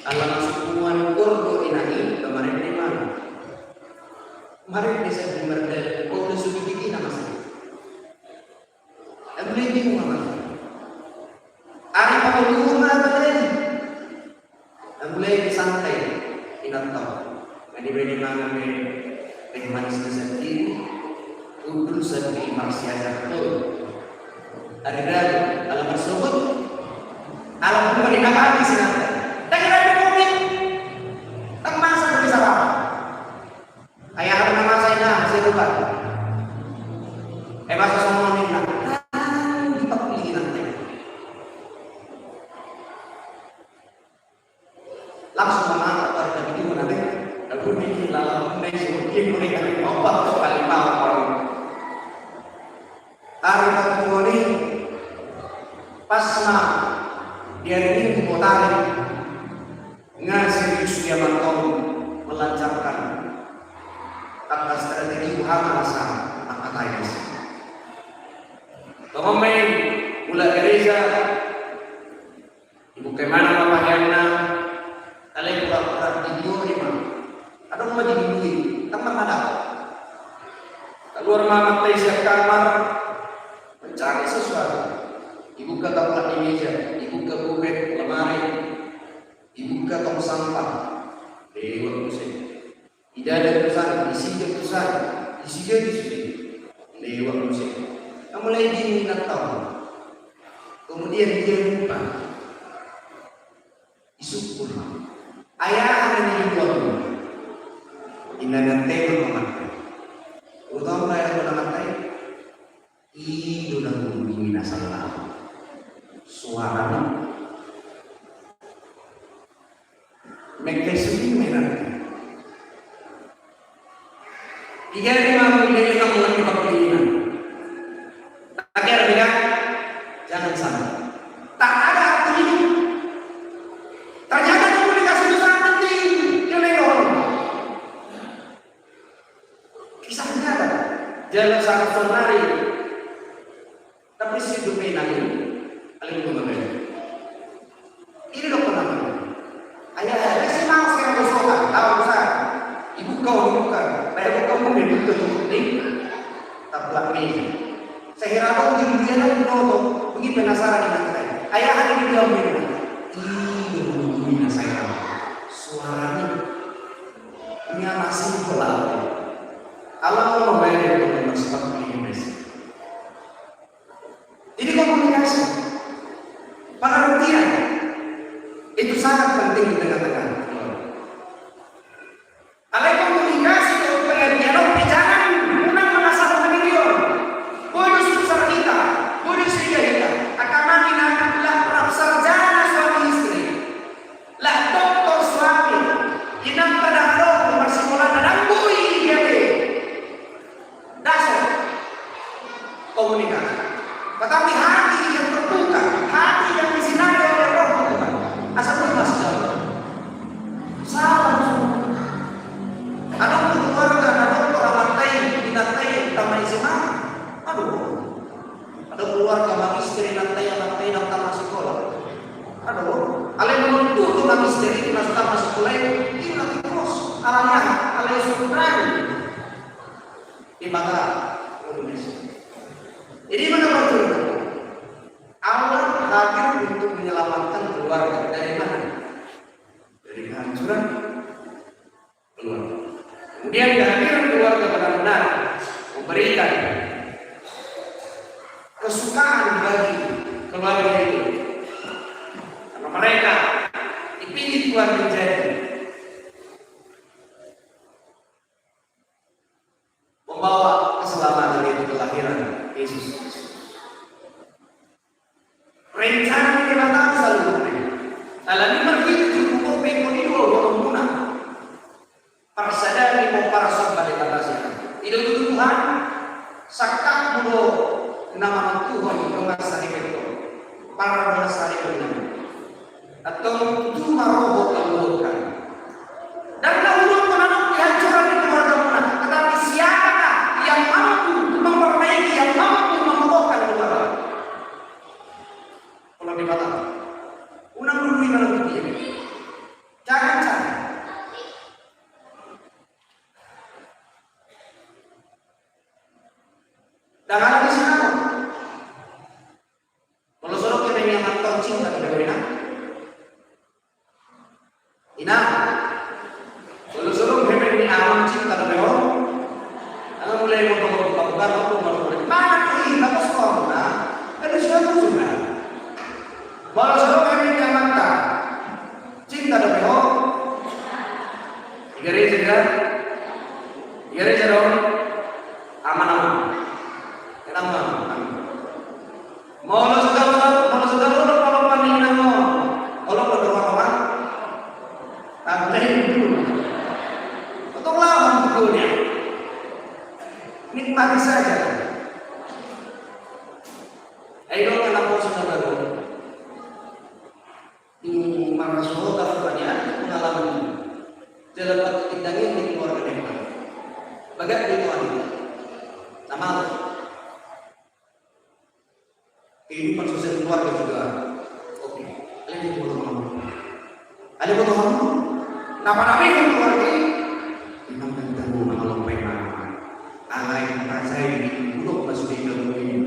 Alam sukuan kordo inani kemarin di mana? Kemarin di sana berdaya. Kau sudah sudah bikin nama saya. Ambil bingung apa? Ari apa rumah tadi? Ambil santai. Ingat tahu. Bedi mana bedi manis sendiri. Udul sendiri maksiat itu. Ada alam tersebut. Alam itu dinakan di sana. Tak kira ada mobil. Tak masa bisa apa? Ayah ada nama saya saya lupa. Bahasa semua ni nak. Dipak pilih nanti. Langsung mengangkat pada video nanti. Lalu bikin lalu mungkin mereka obat kembali mau. Hari kedua ni pas dia ini memutari ngasih dia mantau melancarkan kata strategi Muhammad Asal angkat ayat. Pemain mulai Reza, ibu kemana Mama Yana, kalian pura-pura tidur di mana? Ada mau jadi duit, teman ada. Keluar Mama Teh kamar, mencari sesuatu. Ibu ke tempat di meja, ibu ke kubek lemari, ibu ke tong sampah, lewat musim. Tidak ada pesan, isi ke pesan, isi ke lewat musim. Mulai diminat tahu. Kemudian dia lupa. Isu pun. Ayah hanya dibuat. Indah tema memakai. Utama ayah memakai. Idu dan bumi nasalah. Suara. Mereka sendiri merah. Tiga lima miliar yang mulai kepentingan. Akhirnya bilang, jangan sampai. Tak ada arti hidup. Ternyata komunikasi itu sangat penting. Nilai orang. Kisahnya ada. Jalan sangat menarik. Tapi si Dumena ini paling mengenai. Ini dokter namanya. Ayah, saya mau sekarang bersokan. Tahu besar. Ibu kau bukan. Baik kau mungkin itu penting. Tak belakang. Saya kira kau dia lagi nonton, begitu penasaran dengan saya. Ayah ada di dalam ini. Ini saya. Suaranya ini masih pelan. Allah mau membayar dengan seperti ini. Jadi komunikasi, pengertian itu sangat penting di tengah-tengah. Alai komunikasi itu pengertian jangan menang menasar pendidikan. Boleh susah kita, boleh sehingga kita akan mengingatlah sarjana suami istri, lah doktor suami, inang pada roh persimpulan dan bui dia dasar komunikasi. Tetapi hati yang terbuka, hati yang disinari oleh roh Tuhan, asal bebas jauh. Salah semua. Ada keluarga, ada orang lain, dinatai, tamai senang. Ada keluarga bang istri nantai tamat sekolah. Aduh, alai menuntut bang istri itu tamat sekolah ini nanti terus alanya alai sudah di Bangka Indonesia. Jadi mana betul? Allah hadir untuk menyelamatkan keluarga dari mana? Dari kehancuran keluarga. Kemudian kehadiran keluarga benar-benar memberikan kesukaan bagi keluarga itu, karena mereka dipilih Tuhan menjadi membawa keselamatan itu kelahiran Yesus. Rencana yang dimatang selalu berbeda. Dalam lima hidup hukum ekonomi orang guna persadari mau para sahabat di atasnya. Tidak Tuhan sakak mudo nama Tuhan mengasari itu para mengasari itu atau itu maroh keluarkan dan lalu menanam kehancuran di keluarga mana. Tetapi siapakah yang mampu memperbaiki, yang mampu membawakan keluarga? Kalau dikatakan unang dulu mana begini, jangan cari. Dan ada di sana. Kalau suruh kita yang mantau cinta tidak boleh nak. Ina. Kalau suruh kita ini awam cinta tidak boleh. Kalau mulai buka-buka aku boleh. Mana ini apa sekolah? Ada suatu sudah. Kalau suruh kita ini mantau cinta tidak boleh. Igari dong. Aman-aman. Kenapa? Mau sudah kalau paling mau, kalau berdoa apa? Tantang dulu. Untuk lawan betulnya. Nikmati saja. Ayo kenapa sudah baru? Di mana saudara banyak pengalaman dalam waktu kita ini keluarga mereka. Bagaimana itu? Nama kehidupan sosial keluarga juga. Oke, ada foto kamu. Ada foto kamu. Nama itu keluarga. Memang tentu kalau pengen. Alai saya ini belum masuk di dalam ini.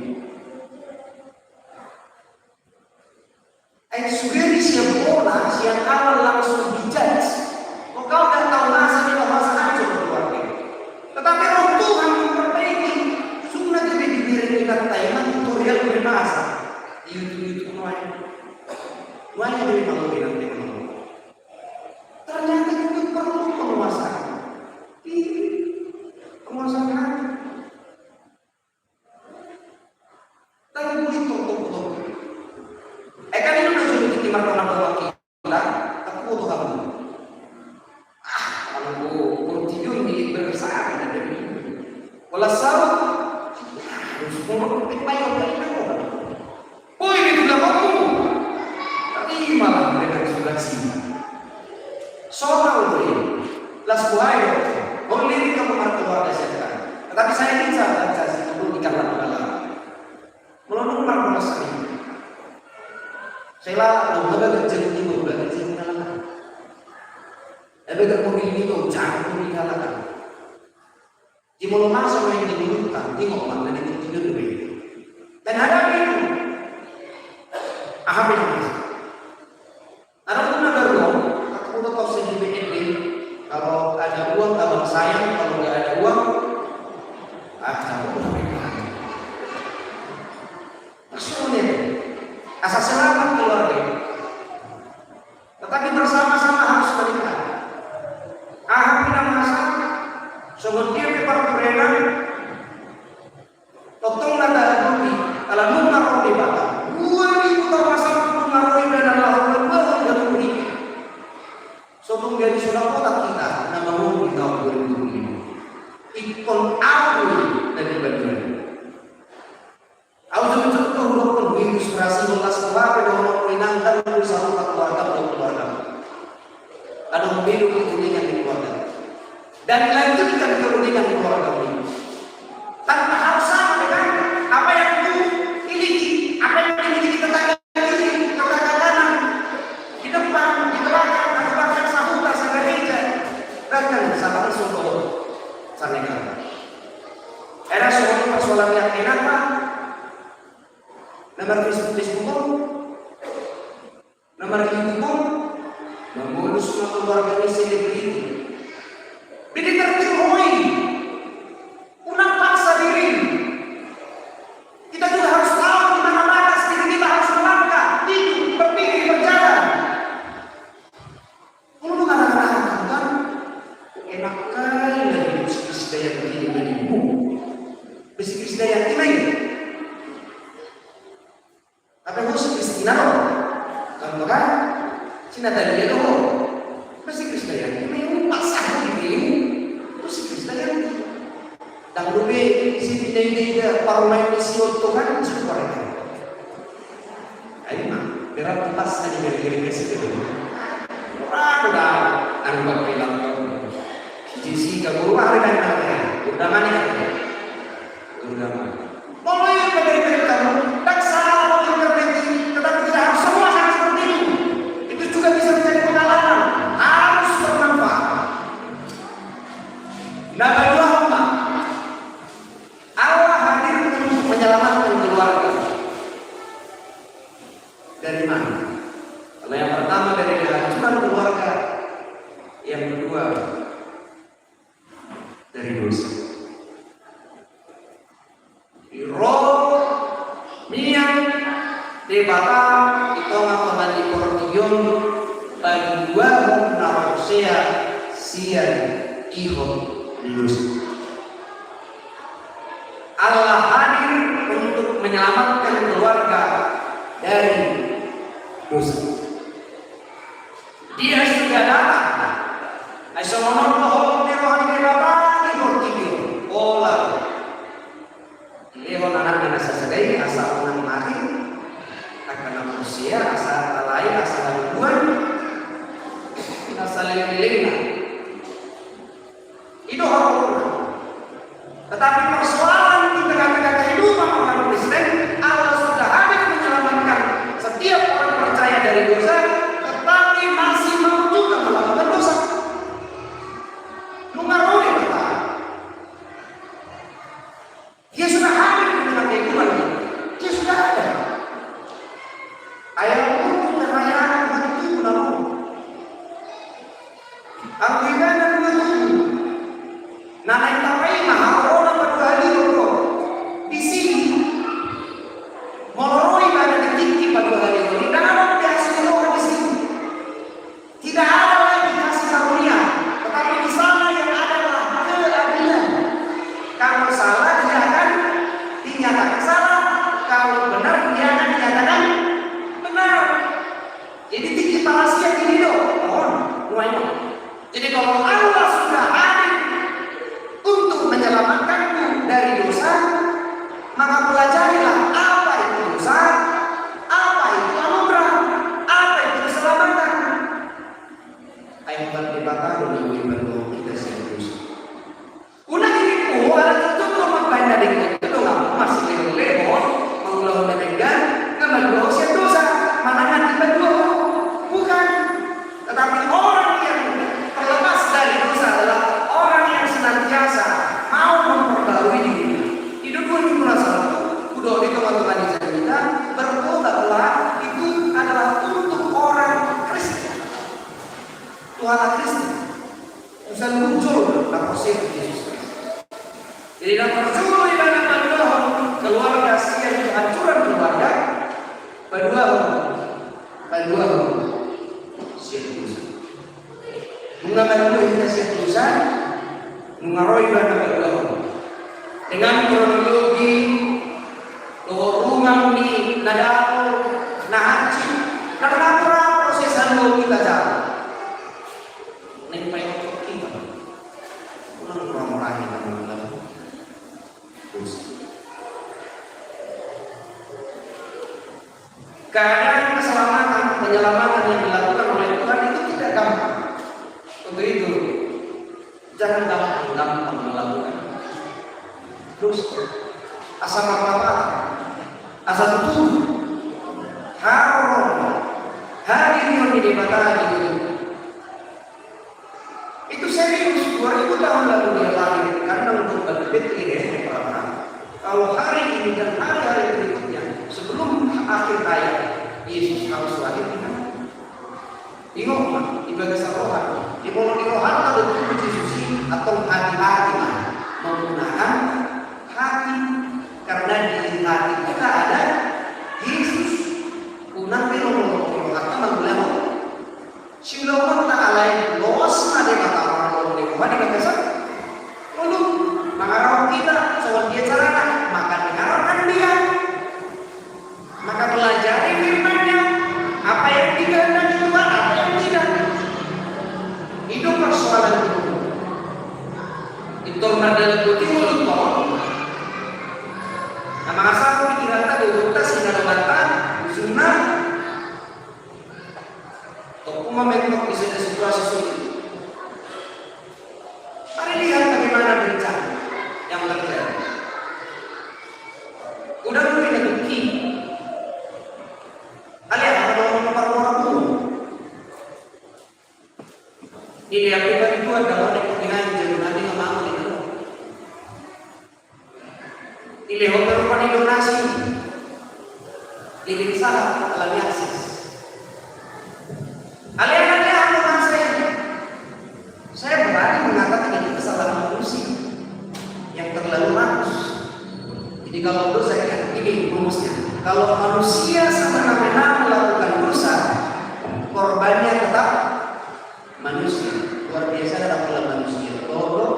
Sugeri siap bola, siap awal langsung dijudge. Kau dah tahu masa ini bahasa hancur keluarga. Tetapi roh Tuhan memperbaiki. Sunnah jadi diri kita tayaman tutorial berbahasa. YouTube semuanya dari malu nanti malu. Ternyata itu perlu penguasaan. Penguasaan hati. Dan begitu betul. Kan ini udah jadi timar tanah bawah kita. Aku butuh kamu. Kalau tidur ini berkesan ada ini. Kalau sahur, harus ngomong baik-baik dari kamu. Oh ini sudah kamu. Tapi malah mereka sudah sini. Soal ini, las buaya. Oh ini kamu keluarga saya. Tetapi saya bisa baca sebelum dikatakan dalam. Melonong marah saya. Saya lah, udah kerja ini, udah kerja ini kalangan. Ebek mobil ini tuh jangan mobil kalangan. Di mulut masa yang dibutuhkan, tengok mana yang tidur lebih. Dan ada itu, apa yang masih? Ada pun ada uang, aku udah tahu sedikit ini. Kalau ada uang, abang sayang. Kalau nggak ada uang, kamu udah pegang. Maksudnya, asal selamat keluarga. Tetapi bersama-sama harus menikah. Tidak masalah. Sebetulnya pepar berenang. Totong nada bumi. Kalau nunga roh dibata. 2000 tahun masa nunga roh dan Allah berbuat dan bumi. Sebelum jadi sudah kota kita. Nama bumi tahun 2005. Ikon aku dari bagian. Aku contoh untuk ilustrasi belas keluarga dengan menangkan bersama keluarga. Ada memilih kepentingan di keluarga. Dan dilanjutkan kepentingan di keluarga ini. Tanpa harus sama dengan apa yang itu miliki, apa yang dimiliki tetangga kiri, tetangga kanan, di depan, di belakang, di belakang sahuta, gereja, bahkan sama solo, saneka. Era suatu persoalan yang kenapa? Nomor Facebook, nomor YouTube, mengurus keluarga ini selebriti. Jadi tertimboi, unang paksa diri. Kita juga harus tahu di mana batas diri kita harus melangkah, hidup, berpikir, berjalan. Kalau bukan anak-anak kan, enak kali dari bisnis daya begini begini. Bisnis daya ini. Apa yang harus Kristina loh? Contoh kan? Cina tadi dia loh. Masih Kristina yang ini pasang ini. Terus Kristina yang ini. Dan lebih si pindah-pindah parumai misi untuk kan cukup mereka. Ayo mah, berat pas tadi dari misi itu. Orang udah anggap bilang jisi keburu hari dan hari. Udah mana? Udah mana? Mau yang dari kamu tak salah intervensi, tetapi tidak harus semua sama seperti itu. Itu juga bisa menjadi pengalaman, harus bermanfaat. Nah, kedua umat, Allah hadir untuk menyelamatkan keluarga. Dari mana? Kalau yang pertama dari kehancuran keluarga, yang kedua dari dosa. Roh miang debata itu ngapain di Portugal bagi dua narosea sian iho dius. Allah hadir untuk menyelamatkan keluarga dari dosa. Dia sudah datang. Aisyah di rohani debata di Portugal. Olah. Ihon anak nasa sadai asal orang mati akan manusia asal talai asal hubungan asal lilingna itu horor. Tetapi persoalan di tengah-tengah kehidupan orang Kristen Allah sudah hadir menyelamatkan Ayah pun kekayaan itu namun aku ibadah begitu. Nana tapai mah orang berdua itu di sini moloroi pada tinggi pada hari itu. Tidak ada kasih orang di sini. Tidak ada lagi kasih karunia. Tetapi di sana yang adalah keadilan. Kalau salah dia akan dinyatakan salah. Kalau benar dia akan dinyatakan benar. Jadi tinggi parasia ini loh, mohon mulainya. Jadi kalau Allah sudah hadir untuk menyelamatkanmu dari dosa, maka pelajarilah apa itu dosa, apa itu anugerah, apa itu keselamatan. Ayat berdebat dengan ibadah kita serius. Ulang ini ada tutup makanya dengan itu nggak masih lebar, mengulang dengan kemudian dosa, mana kita dua bukan, tetapi orang yang terlepas dari dosa adalah orang yang senantiasa mau memperbarui diri. Hidup pun merasa udah di teman-teman di kita bertobatlah itu adalah untuk orang Kristen. Tuhan Kristen bisa muncul dalam proses Yesus. Jadi dalam perjuangan ibadah kedua keluarga siang kehancuran keluarga kedua siang dosa. Mengamalkan kita siang dosa mengaroi ibadah kedua dengan kronologi rumah ni nadao nahaji karena proses anu kita jalan. Nek payo kita ulang orang-orang yang mengalami keadaan keselamatan penyelamatan yang dilakukan oleh Tuhan itu tidak gampang. Untuk itu jangan gampang melakukan. Terus asal apa? Asal tuh haram hari ini dibatasi itu serius. 2000 tahun lalu dia lahir karena untuk berbeda ini perang. Kalau hari ini dan hari-hari berikutnya sebelum akhir hayat Yesus harus lahir di mana? Di rumah, di bagian rohan, di rohan atau di suci atau hati-hati menggunakan hati karena di hati kita ada Yesus. Unang pero atau menggunakan Silawan tak lain los ada kata orang di rumah di bagian lalu mengarah kita soal dia caranya maka dengarkan dia, maka pelajari firman-Nya apa yang dikehendaki Tuhan, apa yang tidak. Itu persoalan itu. Itu adalah mulut toh. Nah, maka satu pikiran tadi untuk sehingga mata sunnah atau membentuk di situasi sulit. Mari lihat bagaimana bencana yang terjadi. Udah mulai negeri. Kalian ada orang umum. Dilihat itu ada orang dengan jangan mau itu. Dilihat orang donasi. Dilihat salah alami akses. Kalian saya berani mengatakan ini kesalahan manusia yang terlalu rakus. Jadi kalau dosa ini rumusnya, kalau manusia semena-mena melakukan dosa, korbannya tetap manusia. Luar biasa dalam manusia, bodoh,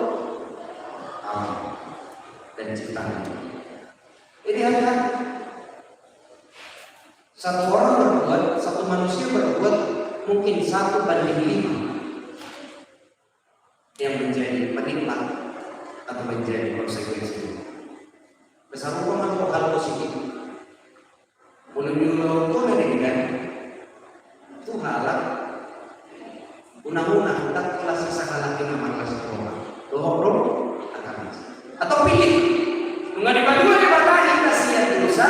dan ciptaan. Jadi hati-hati. Satu orang berbuat, satu manusia berbuat mungkin 1:5 yang menjadi penyimpan atau menjadi konsekuensi. Besar rumah untuk hal positif. Mulai itu kan itu halal. Undang-undang tak kelas sesalah kita malas orang. Dohong akan atau pilih. Mengenai dua dibatasi kasih dosa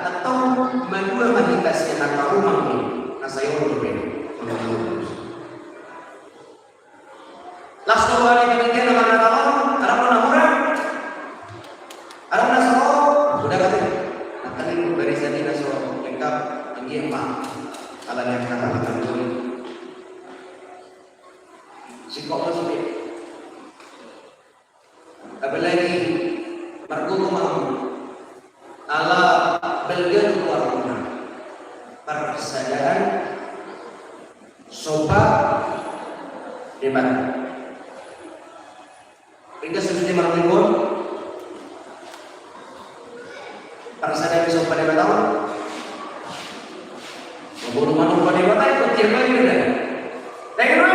atau dua mahitasi anak rumah ini. Nah saya berbeda. Las dua hari kemudian dengan Allah, ada penampuran, ada nasoro, sudah kata, tadi barisan ini nasoro lengkap, tinggi 4 ala yang kata dulu si kok masih apalagi margo mau ala belgen warna persaudaraan sobat debat hingga seperti margo persaudaraan sobat debat tahu Bulu manu pada debat itu tiap hari ada. Tengok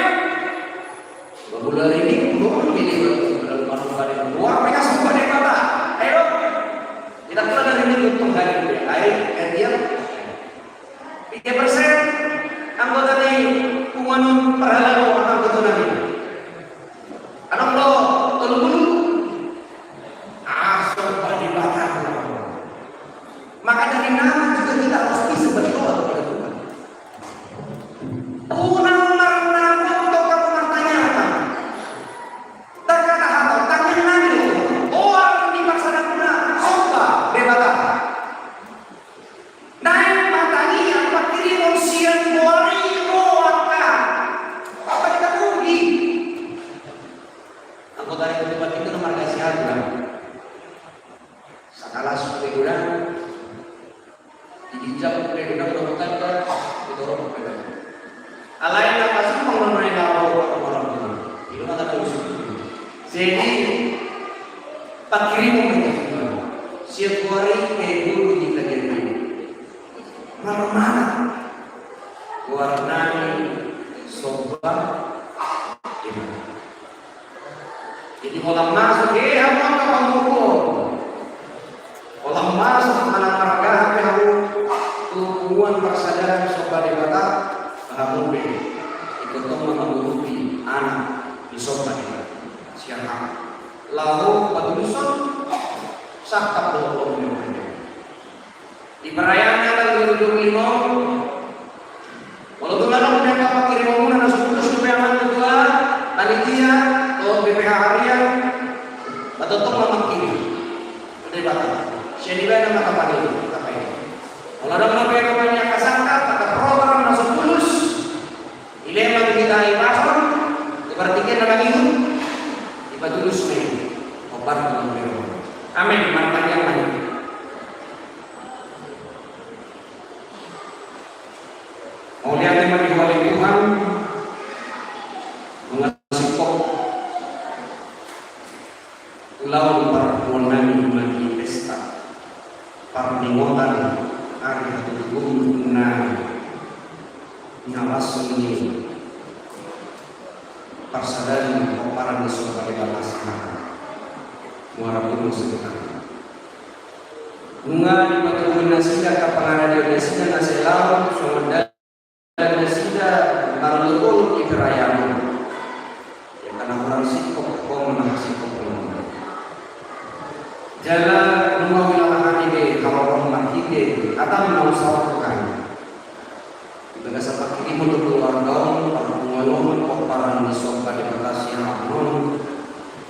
bulu hari ini bulu ini bulu manu pada debat. Wah mereka semua debat. Ayo kita keluar dari ini untuk hari ini. Ayo dia 3% anggota di umanun perhalalu akan keturunan ini. Anak lo tolong dulu. Asal pada debat. Maka dari nama juga kita harus bisa berdoa kepada Tuhan. Unang marna untuk kamu bertanya terkata atau tanya nanti orang di masa depan apa debata naik matanya yang pakiri monsian buari roaka apa kita rugi anggota dari tempat itu nomor kasih harga sakala sudah gula dijam oleh undang-undang kita didorong ke alain apa sih mengenai orang itu kata terus jadi pakiri mengatakan siap hari dulu di kajian mana warnanya sobat jadi kalau masuk apa kamu kalau masuk anak marga kamu hubungan persaudaraan sobat debata kamu ikut menguruti anak di sobat siapa lalu patuluson sakap dulu di perayaan tanggal 25 kalau tuh lalu mereka pakai ribuan ada 10 supaya kedua panitia atau BPH harian atau tuh memang kiri udah batal siapa nama apa ini apa ini kalau ada beberapa banyak kasangka kata program masuk tulus ilmu kita ibasor diperhatikan dalam hidup tiba tulus nih obat dengan amin mantan yang banyak mau lihat tema di bawah Tuhan mengasih kok pulau permohonan bagi pesta permohonan hari guna nyawas ini persaudaraan paparan di sebagai batas muara pun sekitar bunga di batu nasida kapangana di nasida naselau somadal dan nasida marlukul ibrayam yang karena orang sikop menang sikop jalan rumah wilayah ini kalau orang mati atau mau sawakan kita sampai kini untuk keluar daun pengeluaran koparan di sobat di batas yang aman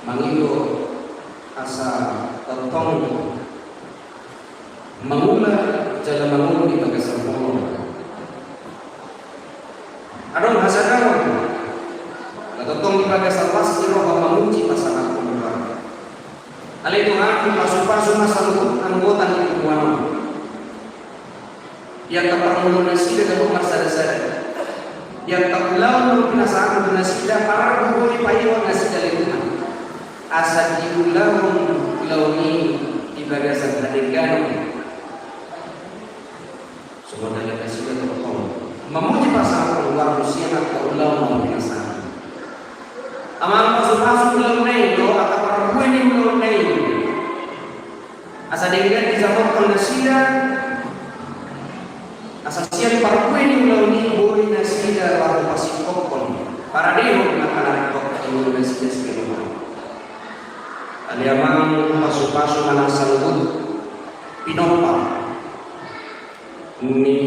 mengilu asa tentang mengulah jalan mengulah di bagas sempurna adon hasadar tentang di bagas lepas roh mengunci pasangan keluarga hal itu hati pasu-pasu masalah anggota di keluarga yang keperluan nasida dan marsada-sada yang terlalu binasaan nasida para guru payu nasida itu asal diulang launi di bagasan adegan semua dalam nasida tertolong memuji pasangan keluar usia atau ulang binasaan amal pasu-pasu ulang itu atau perempuan yang ulang itu asal adegan dizamankan nasida asasian parkueni ulauni bori nasida lalu pasir kokon para dewa makanan kok ulu nasida sekali aliamang pasu-pasu manang salubut pinopa ini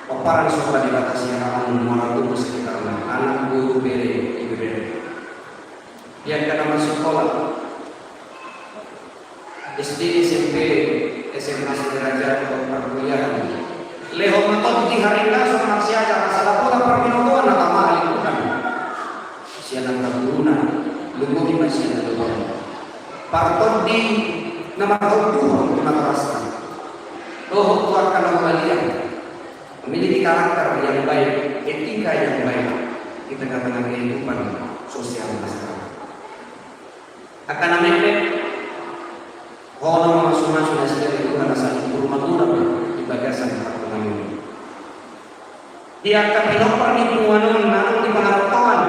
paparan sopa di batas yang akan mengaratu sekitar anak guru bere ibu bere yang kena masuk sekolah SD SMP SMA sederajat atau perkuliahan leho matot di hari kaso maksiaja kasala pola perminoan nakama alikuran siya ng kaburunan lumuhi masya na luwan parton di na makautuhan makarastan tohok tuwag ka ng maliyan memiliki karakter yang baik etika yang baik di tengah-tengah kehidupan sosial masyarakat akan namanya orang masuk-masuk dan segala itu karena saling kurma-kurma di bagasan pertemuan ini. Dia akan menopang lingkungan namun di pengaruhan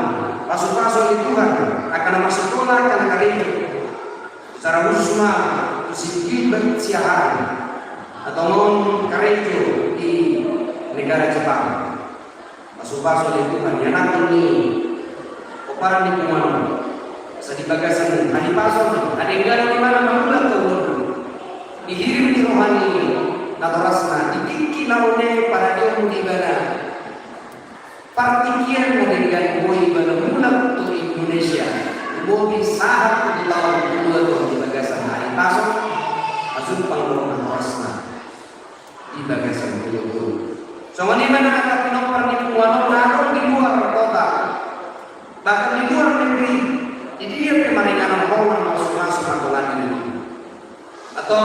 pasuk-pasuk di Tuhan akan masuk sekolah akan karir secara khusus mah sedikit bersiaran atau non karir di negara Jepang pasuk-pasuk di Tuhan yang akan di operan lingkungan di bagasan hari pasok ada yang di mana mengulang tahun dihirim di rohani natorasna dikiki laune para dia di bana partikian dengan boy bana mulak untuk Indonesia bobi saat di tahun 22 di bagasan hari pasok asal panglong natorasna di bagasan itu so di mana ada pinopar di kuano naron di luar kota bahkan di luar negeri. Jadi dia pemaringan orang masuk-masuk aturan ini. Atau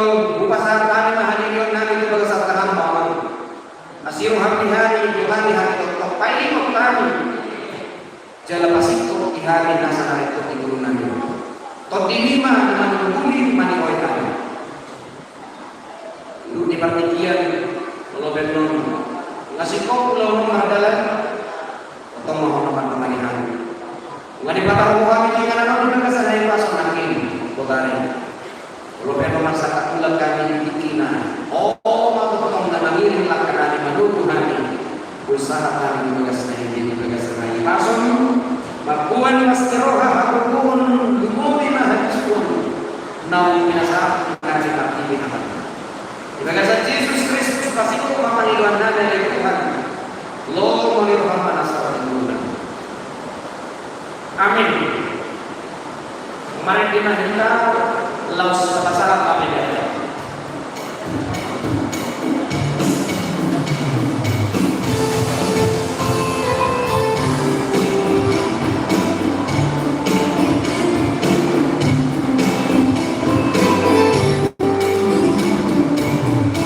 upasar kami mahadirion namin itu baga sa kahambang. Asiru hati-hati, Tuhan hati tetap paling kami. Jala pasito ihari nasa narito tigurunan ini. Tot dilima dengan menghubungi manikoy kami. Itu di partikian kalau betul ngasih kau pulau mengadalan atau mau teman-teman Ngani patah kami dengan anak muda kesana yang pasang nakin, bogari. Kalau perlu masyarakat ulang kami dikina, mau potong dan mengirim lakukan di mendukung kami. Usaha kami bagasna ini bagasna ini pasang, makuan masteroha hakukun dumobi mahajun. Namun binasa kami aktivi akan. Di bagasan Yesus Kristus kasih kau panggilan dari Tuhan. Lo melirham nasara Tuhan. Amin. Kemarin kita laus pasaran kami ya.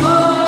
Oh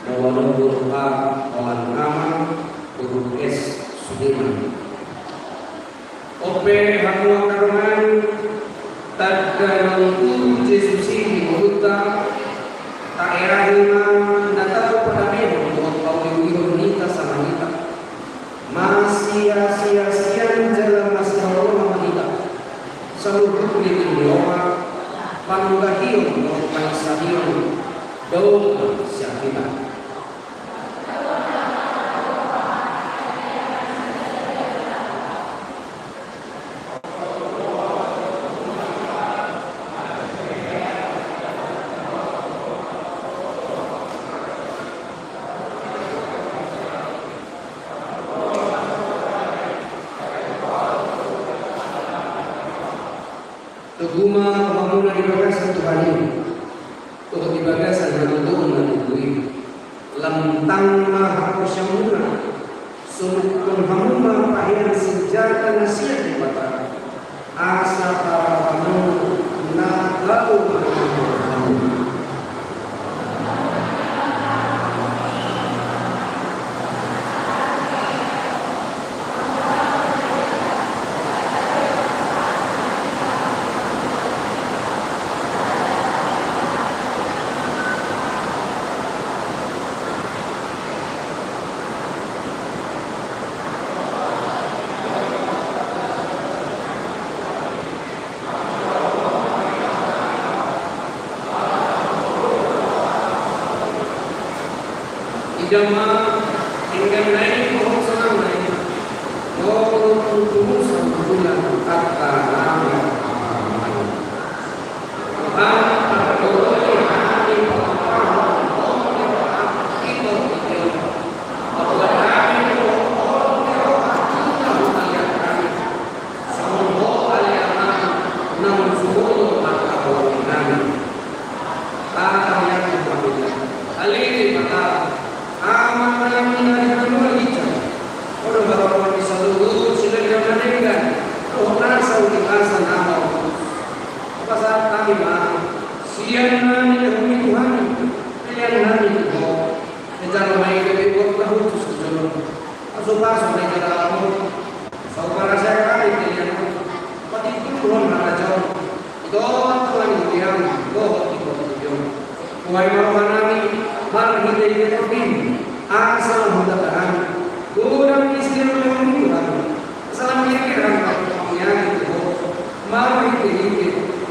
Bawa Guru A. Olan Aman, Guru S. Sudirman. OP Hamua Karuman, Taganangku Yesus ini Buta, Daerah Iman, Natalo Padamero, Paulo Nita sama Nita. Masih sia-sia jalan masalah Mahita. Seluruh kulit Leoma, Panugahio, Pansahio, Daun Syakina. Tuguma pembangunan di bagasan Tuhan ini, untuk di bagasan yang menunjukkan lantang maha kusyamuna, sulukun hamuma pahiran senjata nasihat di mata, asa para kamu nak lalu kamu. Jamaah hingga naik pohon senang naik, pohon tumbuh sama bulan kata nama.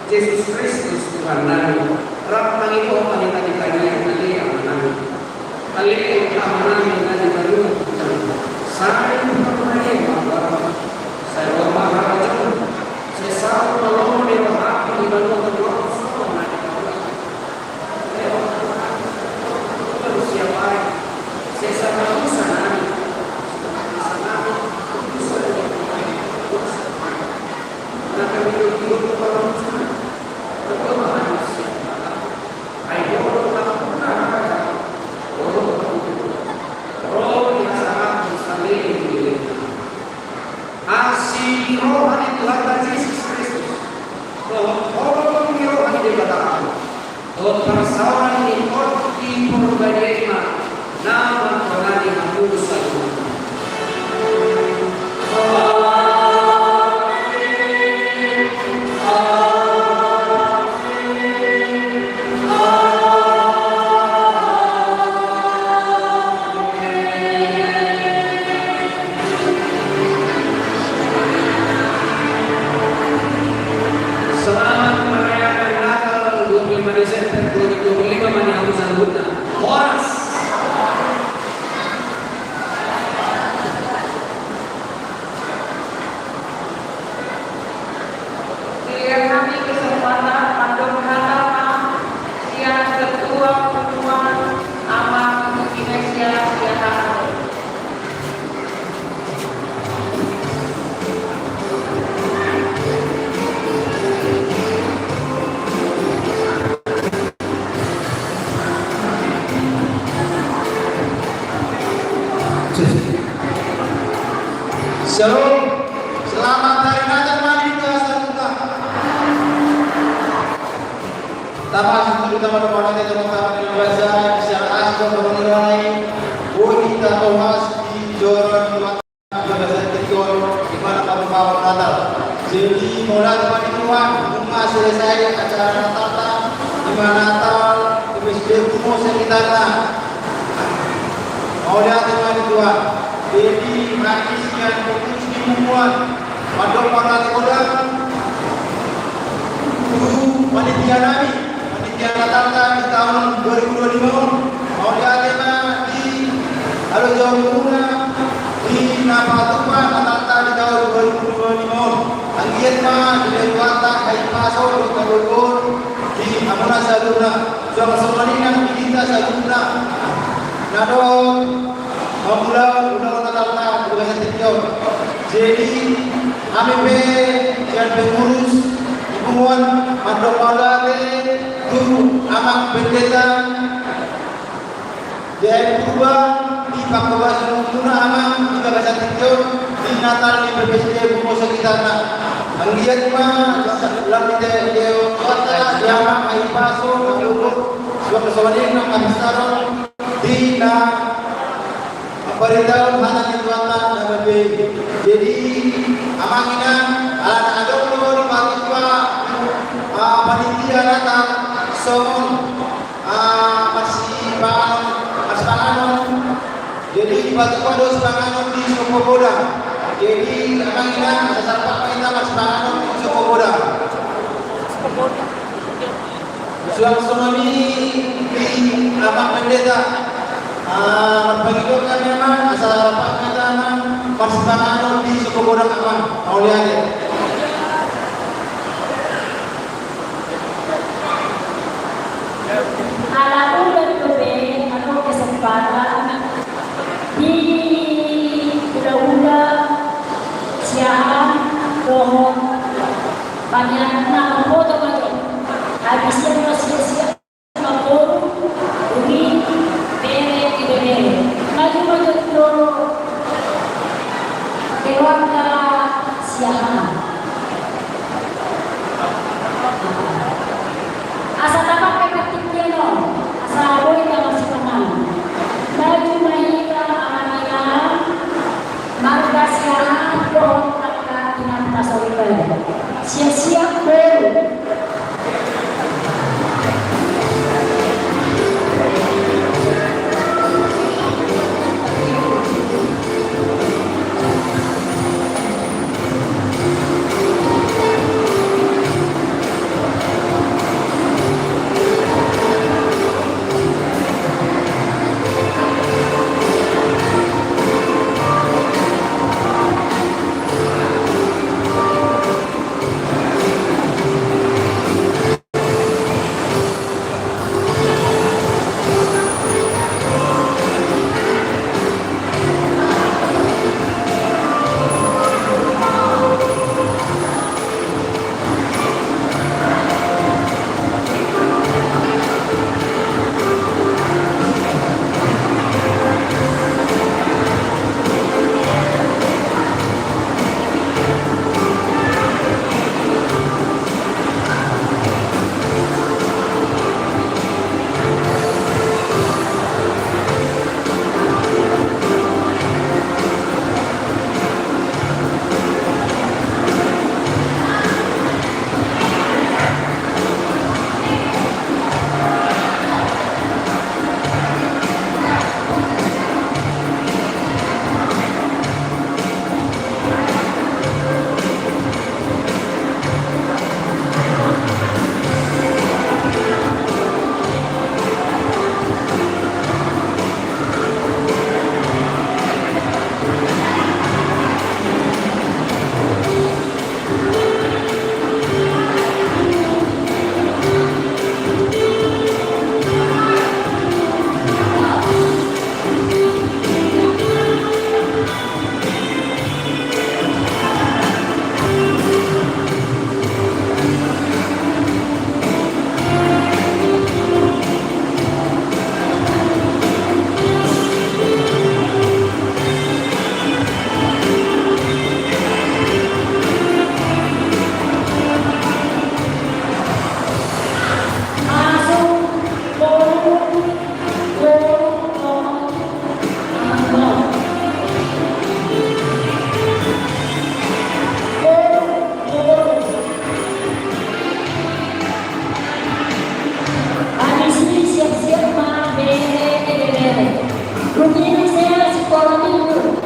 Yesus Kristus Tuhan nami, rap tangi ko panita di kanya nali ang nami, ali ang nami nali baru, saya mengenai bahwa saya maharaja, saya selalu menolong di bawah di bawah kedua semua nadi kalau siapa saya sangat sana nak kami hidup dalam rohani Tuhan Yesus Kristus, rohani rohani dikatakan, persoalan ini di perbedaan nama Tuhan yang kudus Shalom, selamat hari Natal mandi ke Tuhan. Tamas untuk kita pada pada kita di bahasa atau menilai kita bahas di joran di mana kamu bawa Natal. Jadi mulai dari Tuhan, bunga selesai acara Natal, di mana Natal, di masjid umum sekitarnya. Mau lihat teman Tuhan. Jadi magis yang fokus di membuat pada para orang guru panitia Nabi, panitia Natal di tahun 2025. Mau lihat teman di Halo Jawa Muna di Napa Tuhan Natal di tahun 2025. Anggian mah di Dewata Kai Paso di Kalukun di Amuna Saluna. Suara semuanya kita Saluna. Nadon Mabulau udah Natal bukan setiap. Jadi AMP yang pengurus hubungan Mandopala guru amak pendeta Jaya Purba di Pakabas Nuna amak juga bahasa Tiongkok di Natal di BPSD Bumbu sekitarnya. Anggiat mah dalam video kota Jamak Aipaso Kalukun suara semuanya nak besar di Beritahu mana dituatan dan lebih. Jadi amangina anak ada ulur mahasiswa panitia Natal somon masih panganon. Jadi batu dos panganon di Sokoboda. Jadi amangina sarpak kita masih panganon di Sokoboda. Suang tsunami di amang pendeta. Pagikutan naman sa pagkatanan pagsipangano di Sukuboda naman maulihan Alam ulat gabi, ano kesempatan di ula-ula siyahan rohon banyak na foto ko habisnya mo siya mapuro umi maju-maju dulu keluarga siahan asa tapak keketiknya no asa aboy ka masih tenang maju mahika amanina marga siahan doon kakak inantas oleh siap-siap baru Rugi saya sekolah minggu.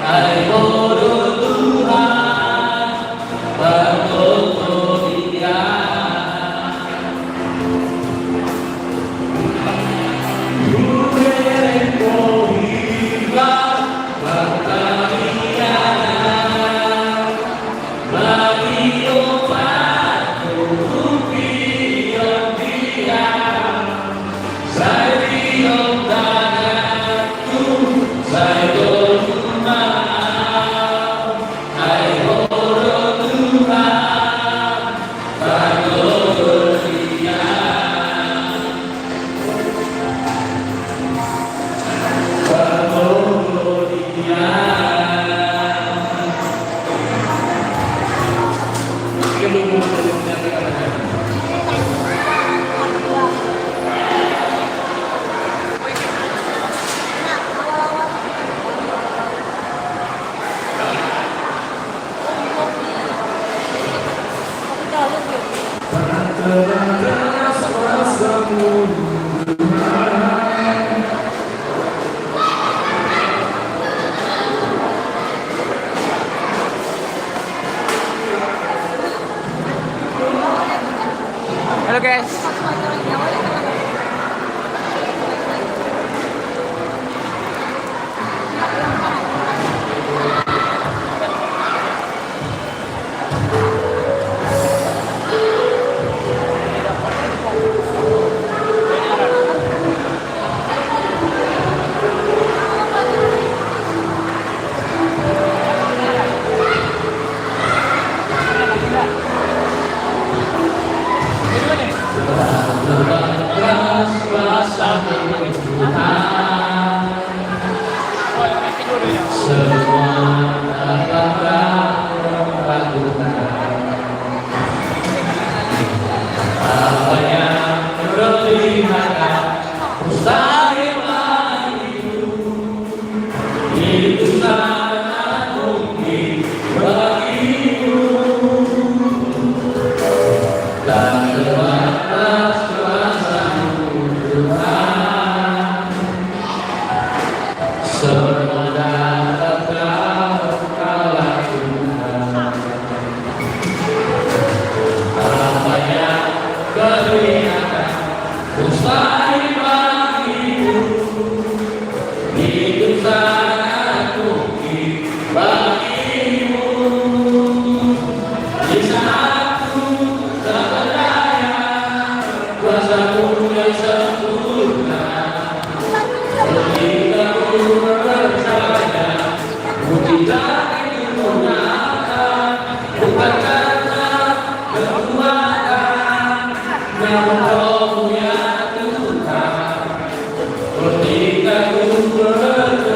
Hai bodoh Tuhan, berfoto dia. Halo guys. Bukan karena kekuatan yang